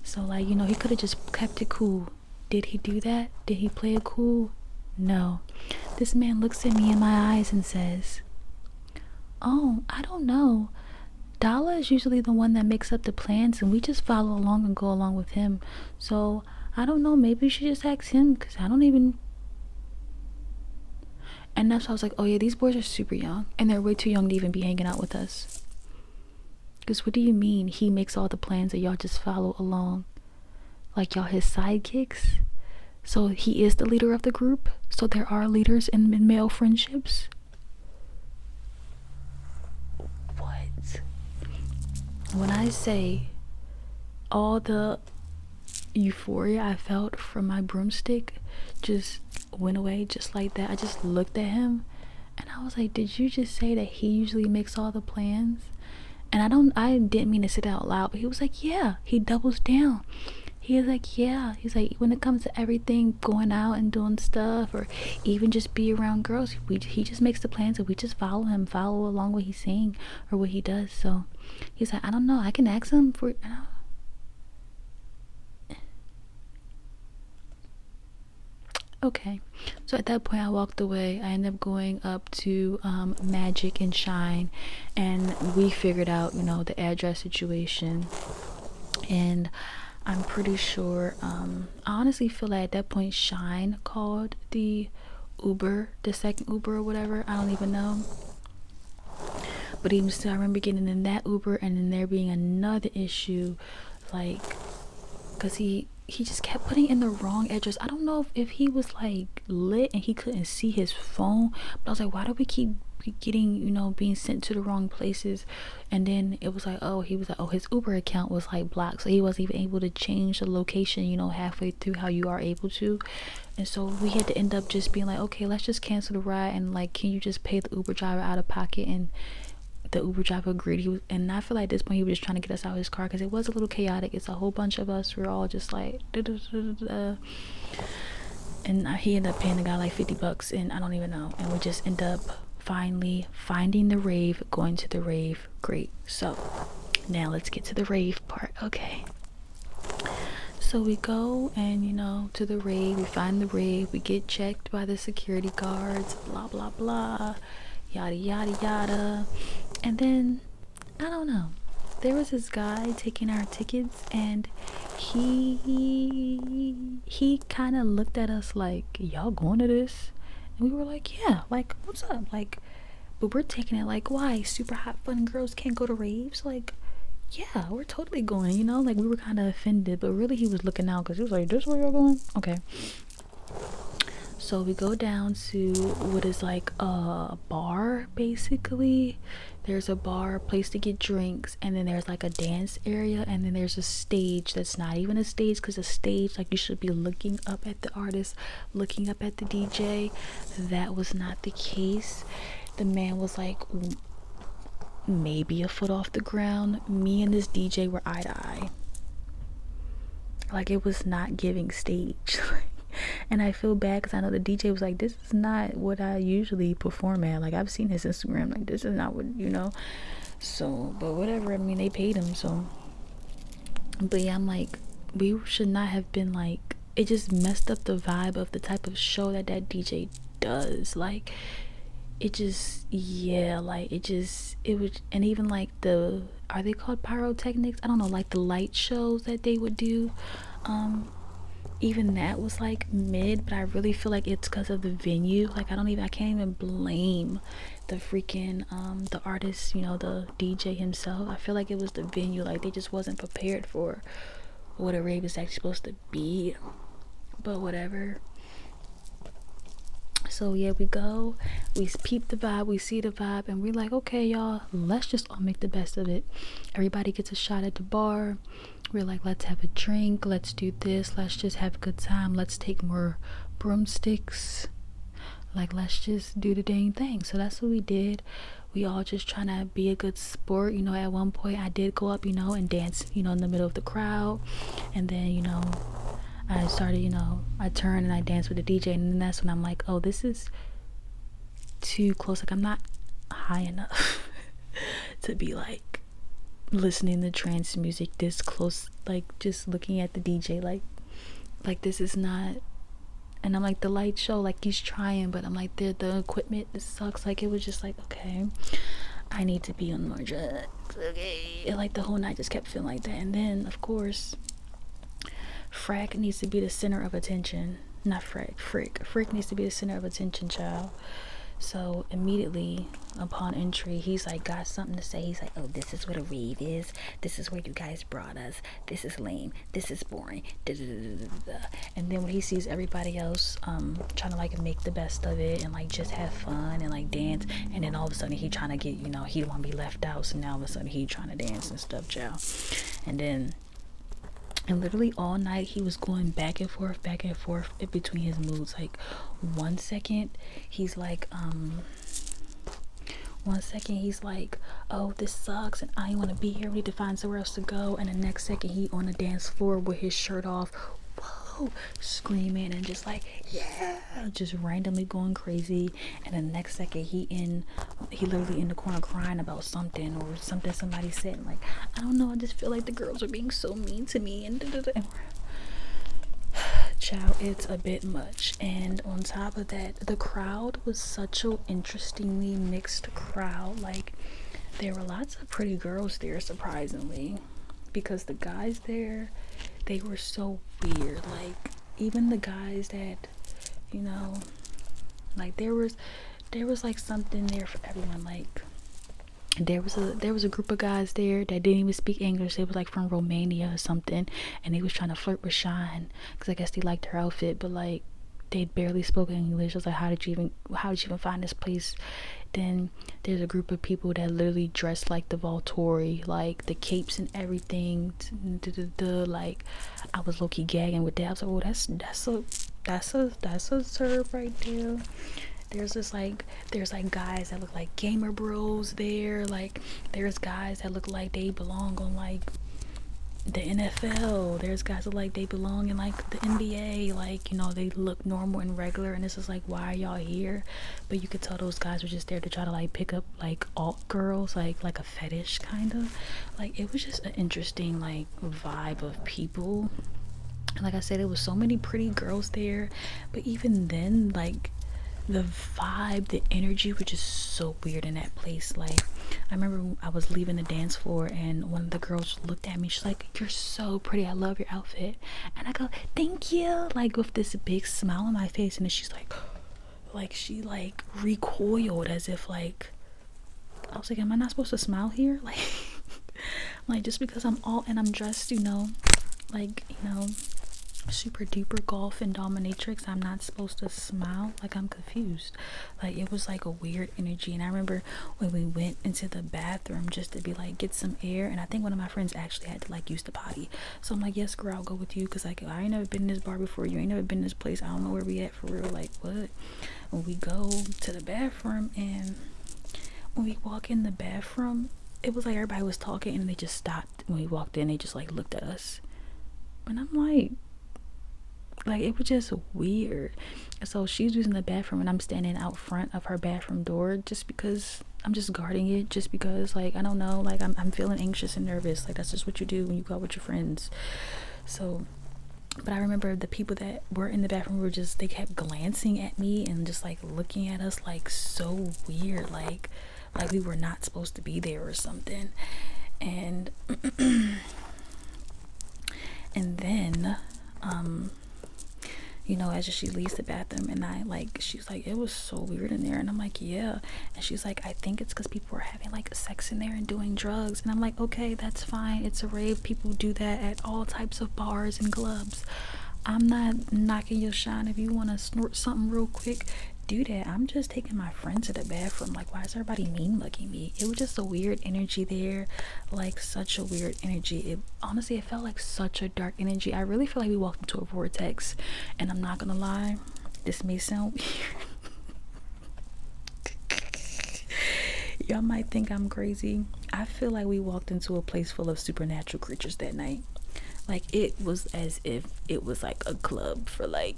So like, you know, he could have just kept it cool. Did he do that? Did he play it cool? No. This man looks at me in my eyes and says, oh, I don't know. Dala is usually the one that makes up the plans, and we just follow along and go along with him. So I don't know, maybe you should just ask him, because I don't even. And that's why I was like, oh yeah, these boys are super young, and they're way too young to even be hanging out with us. Because what do you mean he makes all the plans and y'all just follow along? Like y'all his sidekicks? So he is the leader of the group? So there are leaders in male friendships? What? When I say all the euphoria I felt from my broomstick just went away just like that, I just looked at him and I was like, did you just say that he usually makes all the plans? And I didn't mean to say that out loud, but he was like, yeah, he doubles down. He was like, yeah, he's like, when it comes to everything, going out and doing stuff, or even just be around girls, he just makes the plans and we just follow him, follow along what he's saying or what he does. So he's like, I don't know, I can ask him for, okay. So at that point I walked away. I ended up going up to Magic and Shine, and we figured out, you know, the address situation. And I'm pretty sure I honestly feel like at that point Shine called the Uber, the second Uber or whatever, I don't even know. But even still, I remember getting in that Uber and then there being another issue, like, because he just kept putting in the wrong address. I don't know if he was like lit and he couldn't see his phone, but I was like, why do we keep getting, you know, being sent to the wrong places? And then it was like, oh, he was like, oh, his Uber account was like blocked, so he wasn't even able to change the location, you know, halfway through how you are able to. And so we had to end up just being like, okay, let's just cancel the ride, and like, can you just pay the Uber driver out of pocket? And the Uber driver agreed. And I feel like at this point he was just trying to get us out of his car, because it was a little chaotic. It's a whole bunch of us, we're all just like and he ended up paying the guy like $50, and I don't even know. And we just end up finally finding the rave, going to the rave. Great. So now let's get to the rave part. Okay, so we go and, you know, to the rave, we find the rave, we get checked by the security guards, blah blah blah, yada yada yada. And then I don't know, there was this guy taking our tickets, and he kind of looked at us like, y'all going to this? And we were like, yeah, like, what's up? Like, but we're taking it like, why? Super hot fun girls can't go to raves? Like, yeah, we're totally going, you know? Like, we were kind of offended, but really he was looking out, because he was like, this where y'all going? Okay. So we go down to what is like a bar, basically. There's a bar, place to get drinks, and then there's like a dance area, and then there's a stage that's not even a stage, because a stage, like, you should be looking up at the artist, looking up at the DJ. That was not the case. The man was like maybe a foot off the ground. Me and this DJ were eye to eye. Like, it was not giving stage. And I feel bad, because I know the DJ was like, this is not what I usually perform at. Like, I've seen his Instagram, like, this is not what, you know. So, but whatever, I mean, they paid him, so. But yeah, I'm like, we should not have been like, it just messed up the vibe of the type of show that DJ does. Like, it just, yeah, like, it was. And even like are they called pyrotechnics? I don't know, like the light shows that they would do, even that was like mid. But I really feel like it's because of the venue. Like, I can't even blame the freaking the artist, you know, the DJ himself. I feel like it was the venue. Like, they just wasn't prepared for what a rave is actually supposed to be. But whatever. So yeah, we go, we peep the vibe, we see the vibe, and we're like, okay, y'all, let's just all make the best of it. Everybody gets a shot at the bar. We're like, let's have a drink, let's do this, let's just have a good time, let's take more broomsticks, like, let's just do the dang thing. So that's what we did. We all just trying to be a good sport, you know. At one point I did go up, you know, and dance, you know, in the middle of the crowd. And then, you know, I started, you know, I turned and I danced with the DJ, and then that's when I'm like, oh, this is too close. Like, I'm not high enough to be like listening to trance music this close, like just looking at the DJ, like this is not. And I'm like, the light show, like, he's trying, but I'm like, the equipment, it sucks. Like, it was just like, okay, I need to be on more drugs, okay? Like the whole night just kept feeling like that. And then of course Frack needs to be the center of attention. Not Frick needs to be the center of attention, child. So immediately upon entry, he's like got something to say. He's like, oh, this is what a rave is. This is where you guys brought us. This is lame. This is boring. And then when he sees everybody else trying to like make the best of it and like just have fun and like dance, and then all of a sudden he trying to get, you know, he don't want to be left out, so now all of a sudden he trying to dance and stuff, child. And literally all night he was going back and forth in between his moods. Like 1 second he's like 1 second he's like, oh, this sucks and I don't want to be here, we need to find somewhere else to go. And the next second he on the dance floor with his shirt off, whoa, screaming and just like, yeah, just randomly going crazy. And the next second he literally in the corner crying about something or something somebody said, and like, I don't know, I just feel like the girls are being so mean to me and child, it's a bit much. And on top of that, the crowd was such a interestingly mixed crowd. Like there were lots of pretty girls there, surprisingly, because the guys there, they were so weird. Like even the guys that, you know, like there was like something there for everyone. Like there was a group of guys there that didn't even speak English. They was like from Romania or something, and they was trying to flirt with Shine because I guess they liked her outfit, but like they barely spoke English. I was like, how did you even find this place? Then there's a group of people that literally dressed like the Volturi, like the capes and everything. Like I was low-key gagging with that. I was like, oh, that's a serve right there. There's like guys that look like gamer bros there. Like there's guys that look like they belong on like the NFL. There's guys that like they belong in like the NBA. Like, you know, they look normal and regular, and it's just like, why are y'all here? But you could tell those guys were just there to try to like pick up like alt girls, like a fetish kind of. Like it was just an interesting like vibe of people. And like I said, there was so many pretty girls there, but even then, like the vibe, the energy was just so weird in that place. Like I remember I was leaving the dance floor and one of the girls looked at me, she's like, you're so pretty, I love your outfit. And I go, thank you, like with this big smile on my face. And then she's like she like recoiled as if like, I was like, am I not supposed to smile here? Like just because I'm dressed, you know, like, you know, super duper golf and dominatrix, I'm not supposed to smile? Like I'm confused. Like it was like a weird energy. And I remember when we went into the bathroom just to be like get some air, and I think one of my friends actually had to like use the potty, so I'm like, yes girl, I'll go with you, because like I ain't never been in this bar before, you ain't never been in this place, I don't know where we at for real. Like what? When we go to the bathroom, and when we walk in the bathroom, it was like everybody was talking and they just stopped when we walked in. They just like looked at us, and I'm like it was just weird. So she's using the bathroom and I'm standing out front of her bathroom door just because I'm just guarding it, just because like I don't know, like I'm feeling anxious and nervous. Like that's just what you do when you go out with your friends. So but I remember the people that were in the bathroom were just, they kept glancing at me and just like looking at us like so weird, like we were not supposed to be there or something. And and then you know, as she leaves the bathroom, and I like, she's like, it was so weird in there, and I'm like, yeah. And she's like, I think it's because people are having like sex in there and doing drugs. And I'm like, okay, that's fine, it's a rave, people do that at all types of bars and clubs. I'm not knocking your shine. If you want to snort something real quick, do that. I'm just taking my friend to the bathroom. Like, why is everybody mean mugging me? It was just a weird energy there, like such a weird energy. It honestly, it felt like such a dark energy. I really feel like we walked into a vortex, and I'm not gonna lie, this may sound weird. Y'all might think I'm crazy. I feel like we walked into a place full of supernatural creatures that night. Like, it was as if it was like a club for like,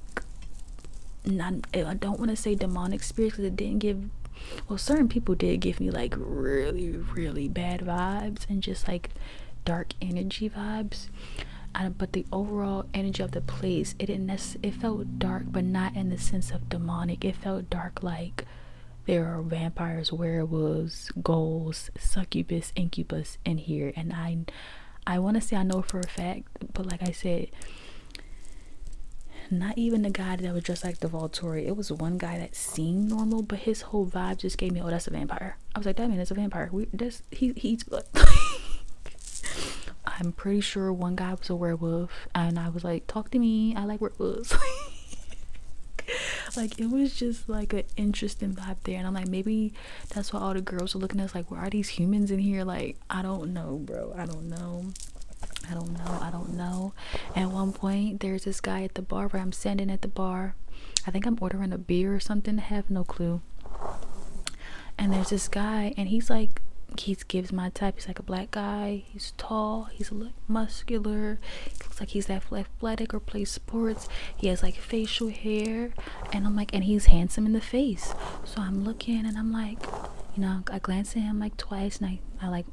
not, I don't want to say demonic spirits, because it didn't give, well, certain people did give me like really, really bad vibes and just like dark energy vibes. But the overall energy of the place, it felt dark, but not in the sense of demonic. It felt dark like there are vampires, werewolves, ghouls, succubus, incubus in here. And I want to say I know for a fact, but like I said, not even the guy that was dressed like the Volturi. It was one guy that seemed normal, but his whole vibe just gave me, oh, that's a vampire. I was like, that man is a vampire. He eats blood. I'm pretty sure one guy was a werewolf, and I was like, talk to me. I like werewolves. Like, it was just like an interesting vibe there, and I'm like, maybe that's why all the girls are looking at us like, where are these humans in here? Like, I don't know, bro. I don't know. At one point, there's this guy at the bar where I'm standing at the bar. I think I'm ordering a beer or something. I have no clue. And there's this guy, and he's like, he gives my type. He's like a black guy. He's tall. He's like muscular. He looks like he's athletic or plays sports. He has like facial hair, and I'm like, and he's handsome in the face. So I'm looking, and I'm like, you know, I glance at him like twice, and I like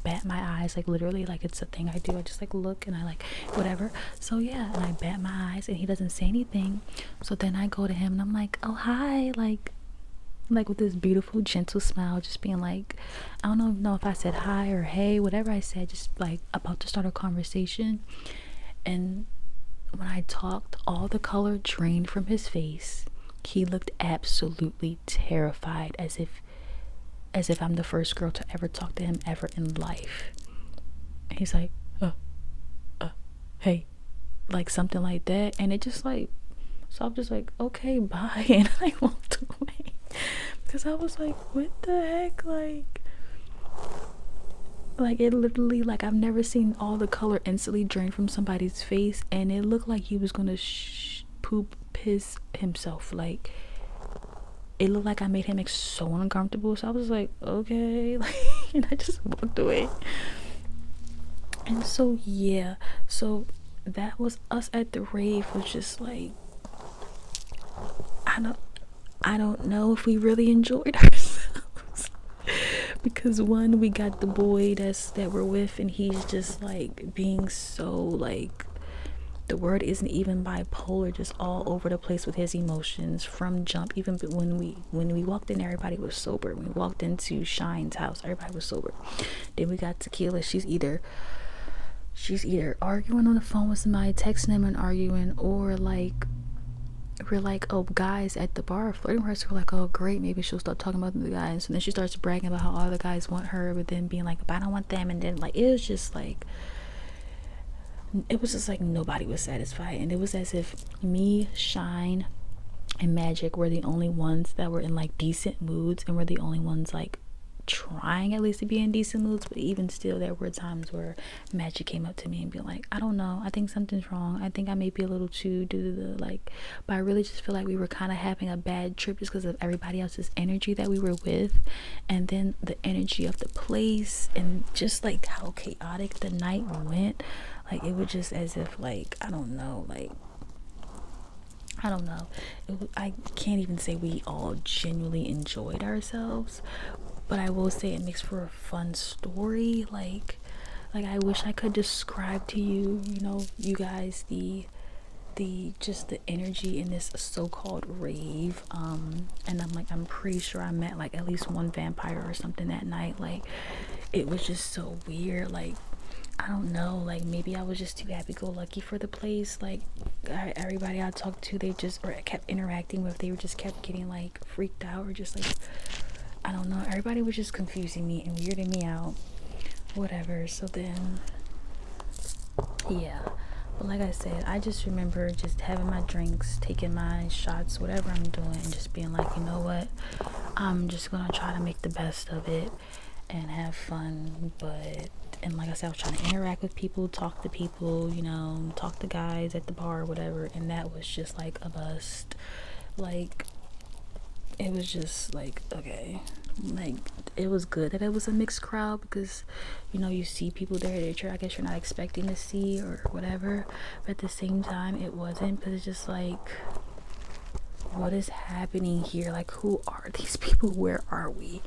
bat my eyes, like literally, like it's a thing I do. I just like look, and I like whatever. So yeah, and I bat my eyes, and he doesn't say anything. So then I go to him, and I'm like, oh hi, like with this beautiful gentle smile, just being like, I don't know if I said hi or hey, whatever I said, just like about to start a conversation. And when I talked, all the color drained from his face. He looked absolutely terrified, as if I'm the first girl to ever talk to him ever in life. And he's like, hey, like something like that. And it just like, so I'm just like, okay, bye. And I walked away. Because I was like, what the heck? Like it literally, like I've never seen all the color instantly drain from somebody's face. And it looked like he was going to piss himself. Like, it looked like I made him so uncomfortable. So I was like, okay. And I just walked away. And so, yeah. So that was us at the rave. Was just like, I don't know if we really enjoyed ourselves. Because one, we got the boy that we're with, and he's just like being so like, the word isn't even bipolar, just all over the place with his emotions from jump. Even when we walked in, everybody was sober. When we walked into Shine's house, everybody was sober. Then we got Tequila. She's either arguing on the phone with somebody, texting him and arguing, or like, we're like, oh, guys at the bar flirting with her. So we're like, oh great, maybe she'll start talking about the guys. And then she starts bragging about how all the guys want her, but then being like, but I don't want them. And then like, it was just like nobody was satisfied. And it was as if me, Shine, and Magic were the only ones that were in like decent moods, and we're the only ones like trying at least to be in decent moods. But even still, there were times where Magic came up to me and be like, I don't know, I think something's wrong, I think I may be a little too like, but I really just feel like we were kind of having a bad trip just because of everybody else's energy that we were with, and then the energy of the place, and just like how chaotic the night went. Like, it was just as if like, I don't know, I can't even say we all genuinely enjoyed ourselves, but I will say it makes for a fun story. Like I wish I could describe to you, you guys, the just the energy in this so-called rave. And I'm pretty sure I met like at least one vampire or something that night. Like, it was just so weird. Like, I don't know, like maybe I was just too happy-go-lucky for the place. Like, everybody I talked to, they just, or I kept interacting with, they just kept getting like freaked out, or just like, I don't know, everybody was just confusing me and weirding me out, whatever. So then, yeah, but like I said, I just remember just having my drinks, taking my shots, whatever I'm doing, and just being like, you know what, I'm just gonna try to make the best of it and have fun. And like I said, I was trying to interact with people, talk to people, talk to guys at the bar or whatever, and that was just like a bust. Like, it was just like, okay, like, it was good that it was a mixed crowd, because you see people there that I guess you're not expecting to see or whatever, but at the same time it wasn't, because it's just like, what is happening here? Like, who are these people? Where are we?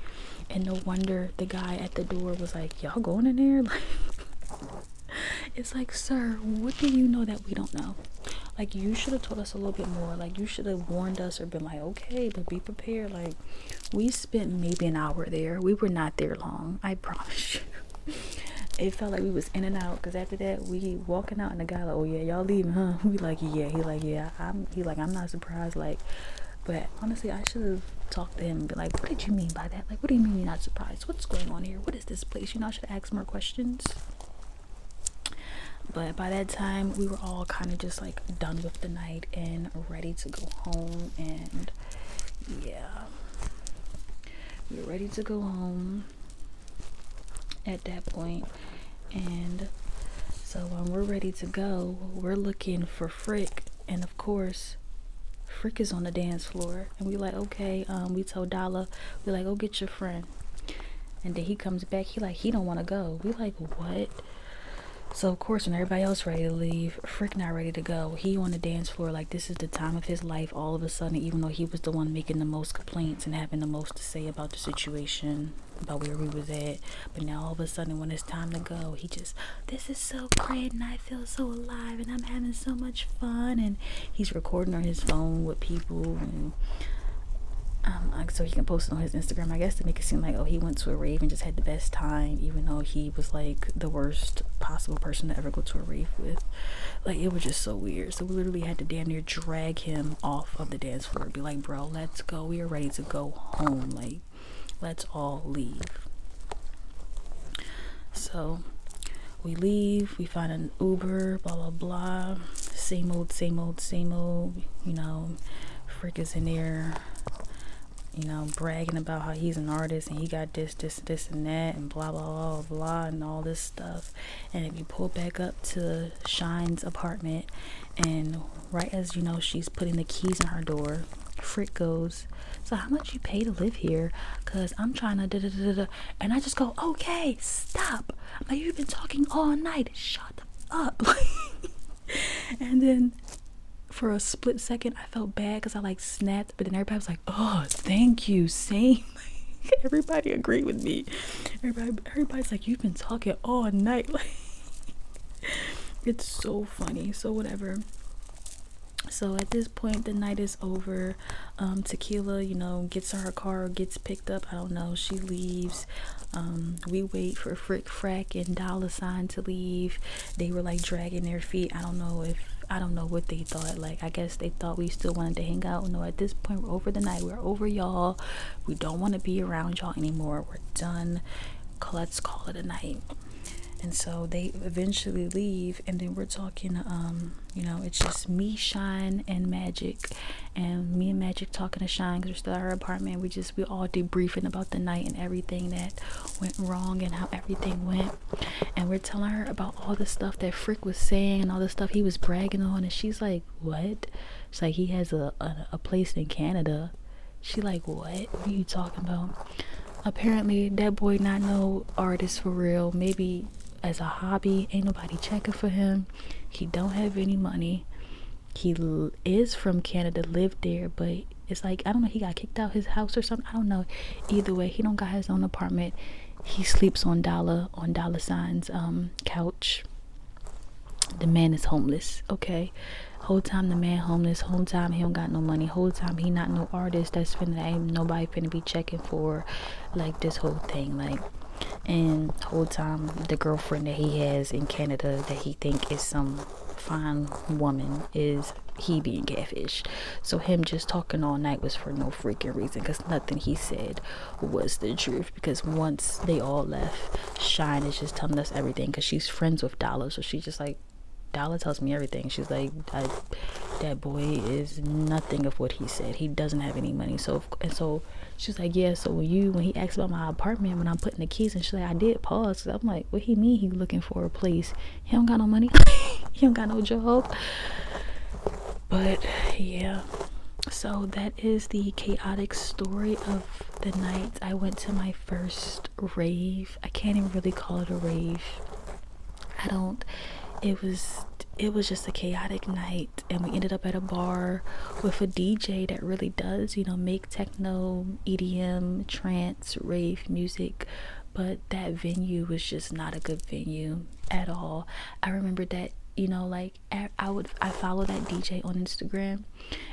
And no wonder the guy at the door was like, y'all going in there? Like, it's like, sir, what do you know that we don't know? Like, you should have told us a little bit more. Like, you should have warned us or been like, okay, but be prepared. Like, we spent maybe an hour there. We were not there long, I promise you. It felt like we was in and out, because after that we walking out and the guy like, oh yeah, y'all leaving, huh? We like, yeah. He like, yeah. I'm not surprised. Like, but honestly, I should have talked to him and be like, what did you mean by that? Like, what do you mean you're not surprised? What's going on here? What is this place? I should ask more questions. But by that time, we were all kind of just like done with the night and ready to go home. And yeah, we were ready to go home at that point. And so when we're ready to go, we're looking for Frick, and of course Frick is on the dance floor, and we like, okay, we told Dala, we like, go get your friend. And then he comes back, he don't want to go. We like, what? So of course, when everybody else ready to leave, Frick not ready to go. He on the dance floor like this is the time of his life. All of a sudden, even though he was the one making the most complaints and having the most to say about the situation, about where we was at, but now all of a sudden when it's time to go, he just, this is so great and I feel so alive and I'm having so much fun. And he's recording on his phone with people, and so he can post it on his Instagram, I guess, to make it seem like, oh, he went to a rave and just had the best time, even though he was like the worst possible person to ever go to a rave with. Like, it was just so weird. So we literally had to damn near drag him off of the dance floor, be like, bro, let's go, we are ready to go home, like, let's all leave. So we leave, we find an Uber, blah blah blah, same old, Frick is in there, bragging about how he's an artist and he got this and that and blah blah blah blah and all this stuff. And if you pull back up to Shine's apartment, and right as she's putting the keys in her door, Frick goes, so how much you pay to live here? Cause I'm trying to da-da-da-da-da. And I just go, okay, stop. Like, you've been talking all night. Shut up. And then for a split second, I felt bad because I like snapped, but then everybody was like, oh, thank you, same. Everybody agreed with me. Everybody's like, you've been talking all night. Like, it's so funny. So whatever. So at this point, the night is over. Tequila, gets in her car, gets picked up. I don't know. She leaves. We wait for Frick, Frack, and $sign to leave. They were like dragging their feet. I don't know what they thought. Like, I guess they thought we still wanted to hang out. No, at this point, we're over the night. We're over y'all. We don't want to be around y'all anymore. We're done. Let's call it a night. And so they eventually leave, and then we're talking, it's just me, Shine, and Magic. And me and Magic talking to Shine because we're still at her apartment. We all debriefing about the night and everything that went wrong and how everything went. And we're telling her about all the stuff that Frick was saying and all the stuff he was bragging on. And she's like, what? She's like, he has a place in Canada. She like, what are you talking about? Apparently, that boy not no artist for real. Maybe as a hobby, ain't nobody checking for him. He don't have any money. He is from Canada, lived there, but it's like, I don't know, he got kicked out his house or something. I don't know. Either way, he don't got his own apartment. He sleeps on $, Sign's couch. The man is homeless, okay? Whole time the man homeless, whole time he don't got no money, whole time he not no artist that's ain't nobody finna be checking for, like, this whole thing, like. And whole time the girlfriend that he has in Canada that he think is some fine woman is he being catfish. So him just talking all night was for no freaking reason, because nothing he said was the truth. Because once they all left, Shine is just telling us everything because she's friends with Dollar, so she's just like, Dollar tells me everything. She's like, that boy is nothing of what he said. He doesn't have any money. So she's like, yeah, so when he asked about my apartment, when I'm putting the keys, and she's like, I did pause, because I'm like, what he mean he looking for a place? He don't got no money. He don't got no job. But yeah, so that is the chaotic story of the night. I went to my first rave. I can't even really call it a rave. It was just a chaotic night, and we ended up at a bar with a DJ that really does, make techno, EDM, trance, rave music, but that venue was just not a good venue at all. I remember that you know, like I follow that DJ on Instagram,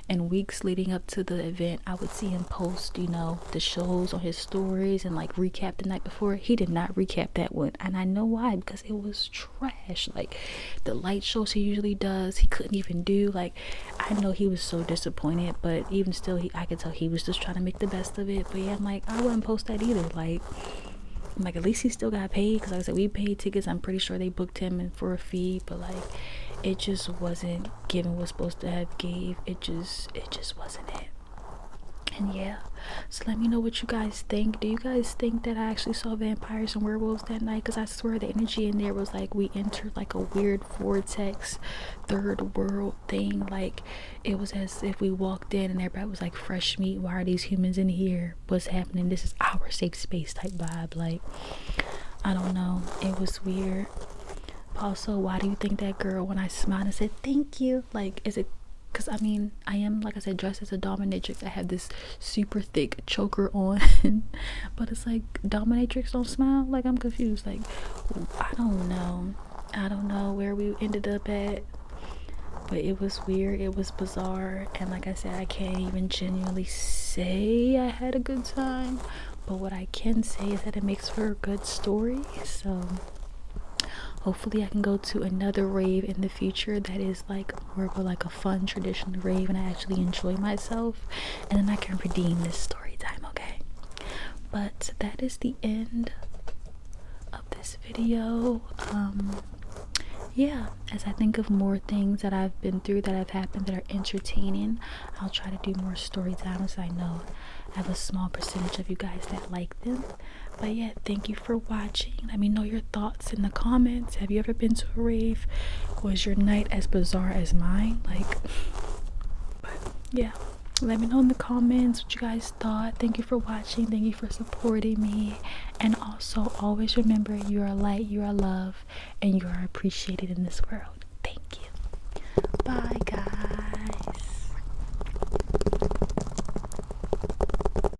and weeks leading up to the event I would see him post, you know, the shows on his stories and like recap the night before. He did not recap that one, and I know why, because it was trash. Like the light shows he usually does, he couldn't even do. Like, I know he was so disappointed, but even still, I could tell he was just trying to make the best of it. But yeah, I'm like, I wouldn't post that either. Like, I'm like, at least he still got paid, because like I said, we paid tickets. I'm pretty sure they booked him for a fee, but like, it just wasn't giving what's supposed to have gave. It just wasn't it. And yeah, so let me know what you guys think. Do you guys think that I actually saw vampires and werewolves that night? Because I swear the energy in there was like we entered like a weird vortex, third world thing. Like, it was as if we walked in and everybody was like, fresh meat, why are these humans in here, what's happening, this is our safe space type vibe. Like, I don't know, it was weird. Also, why do you think that girl, when I smiled and said thank you, like, is it because I mean, I am, like I said, dressed as a dominatrix. I have this super thick choker on but it's like, dominatrix don't smile? Like, I'm confused. Like, I don't know where we ended up at, but it was weird, it was bizarre, and like I said, I can't even genuinely say I had a good time, but what I can say is that it makes for a good story. So hopefully I can go to another rave in the future that is like more of like a fun traditional rave, and I actually enjoy myself, and then I can redeem this story time. Okay, but that is the end of this video. Yeah, as I think of more things that I've been through, that have happened, that are entertaining, I'll try to do more story times. I know I have a small percentage of you guys that like them. But yeah, thank you for watching. Let me know your thoughts in the comments. Have you ever been to a rave? Was your night as bizarre as mine? Like, but yeah, let me know in the comments what you guys thought. Thank you for watching. Thank you for supporting me. And also, always remember, you are light, you are love, and you are appreciated in this world.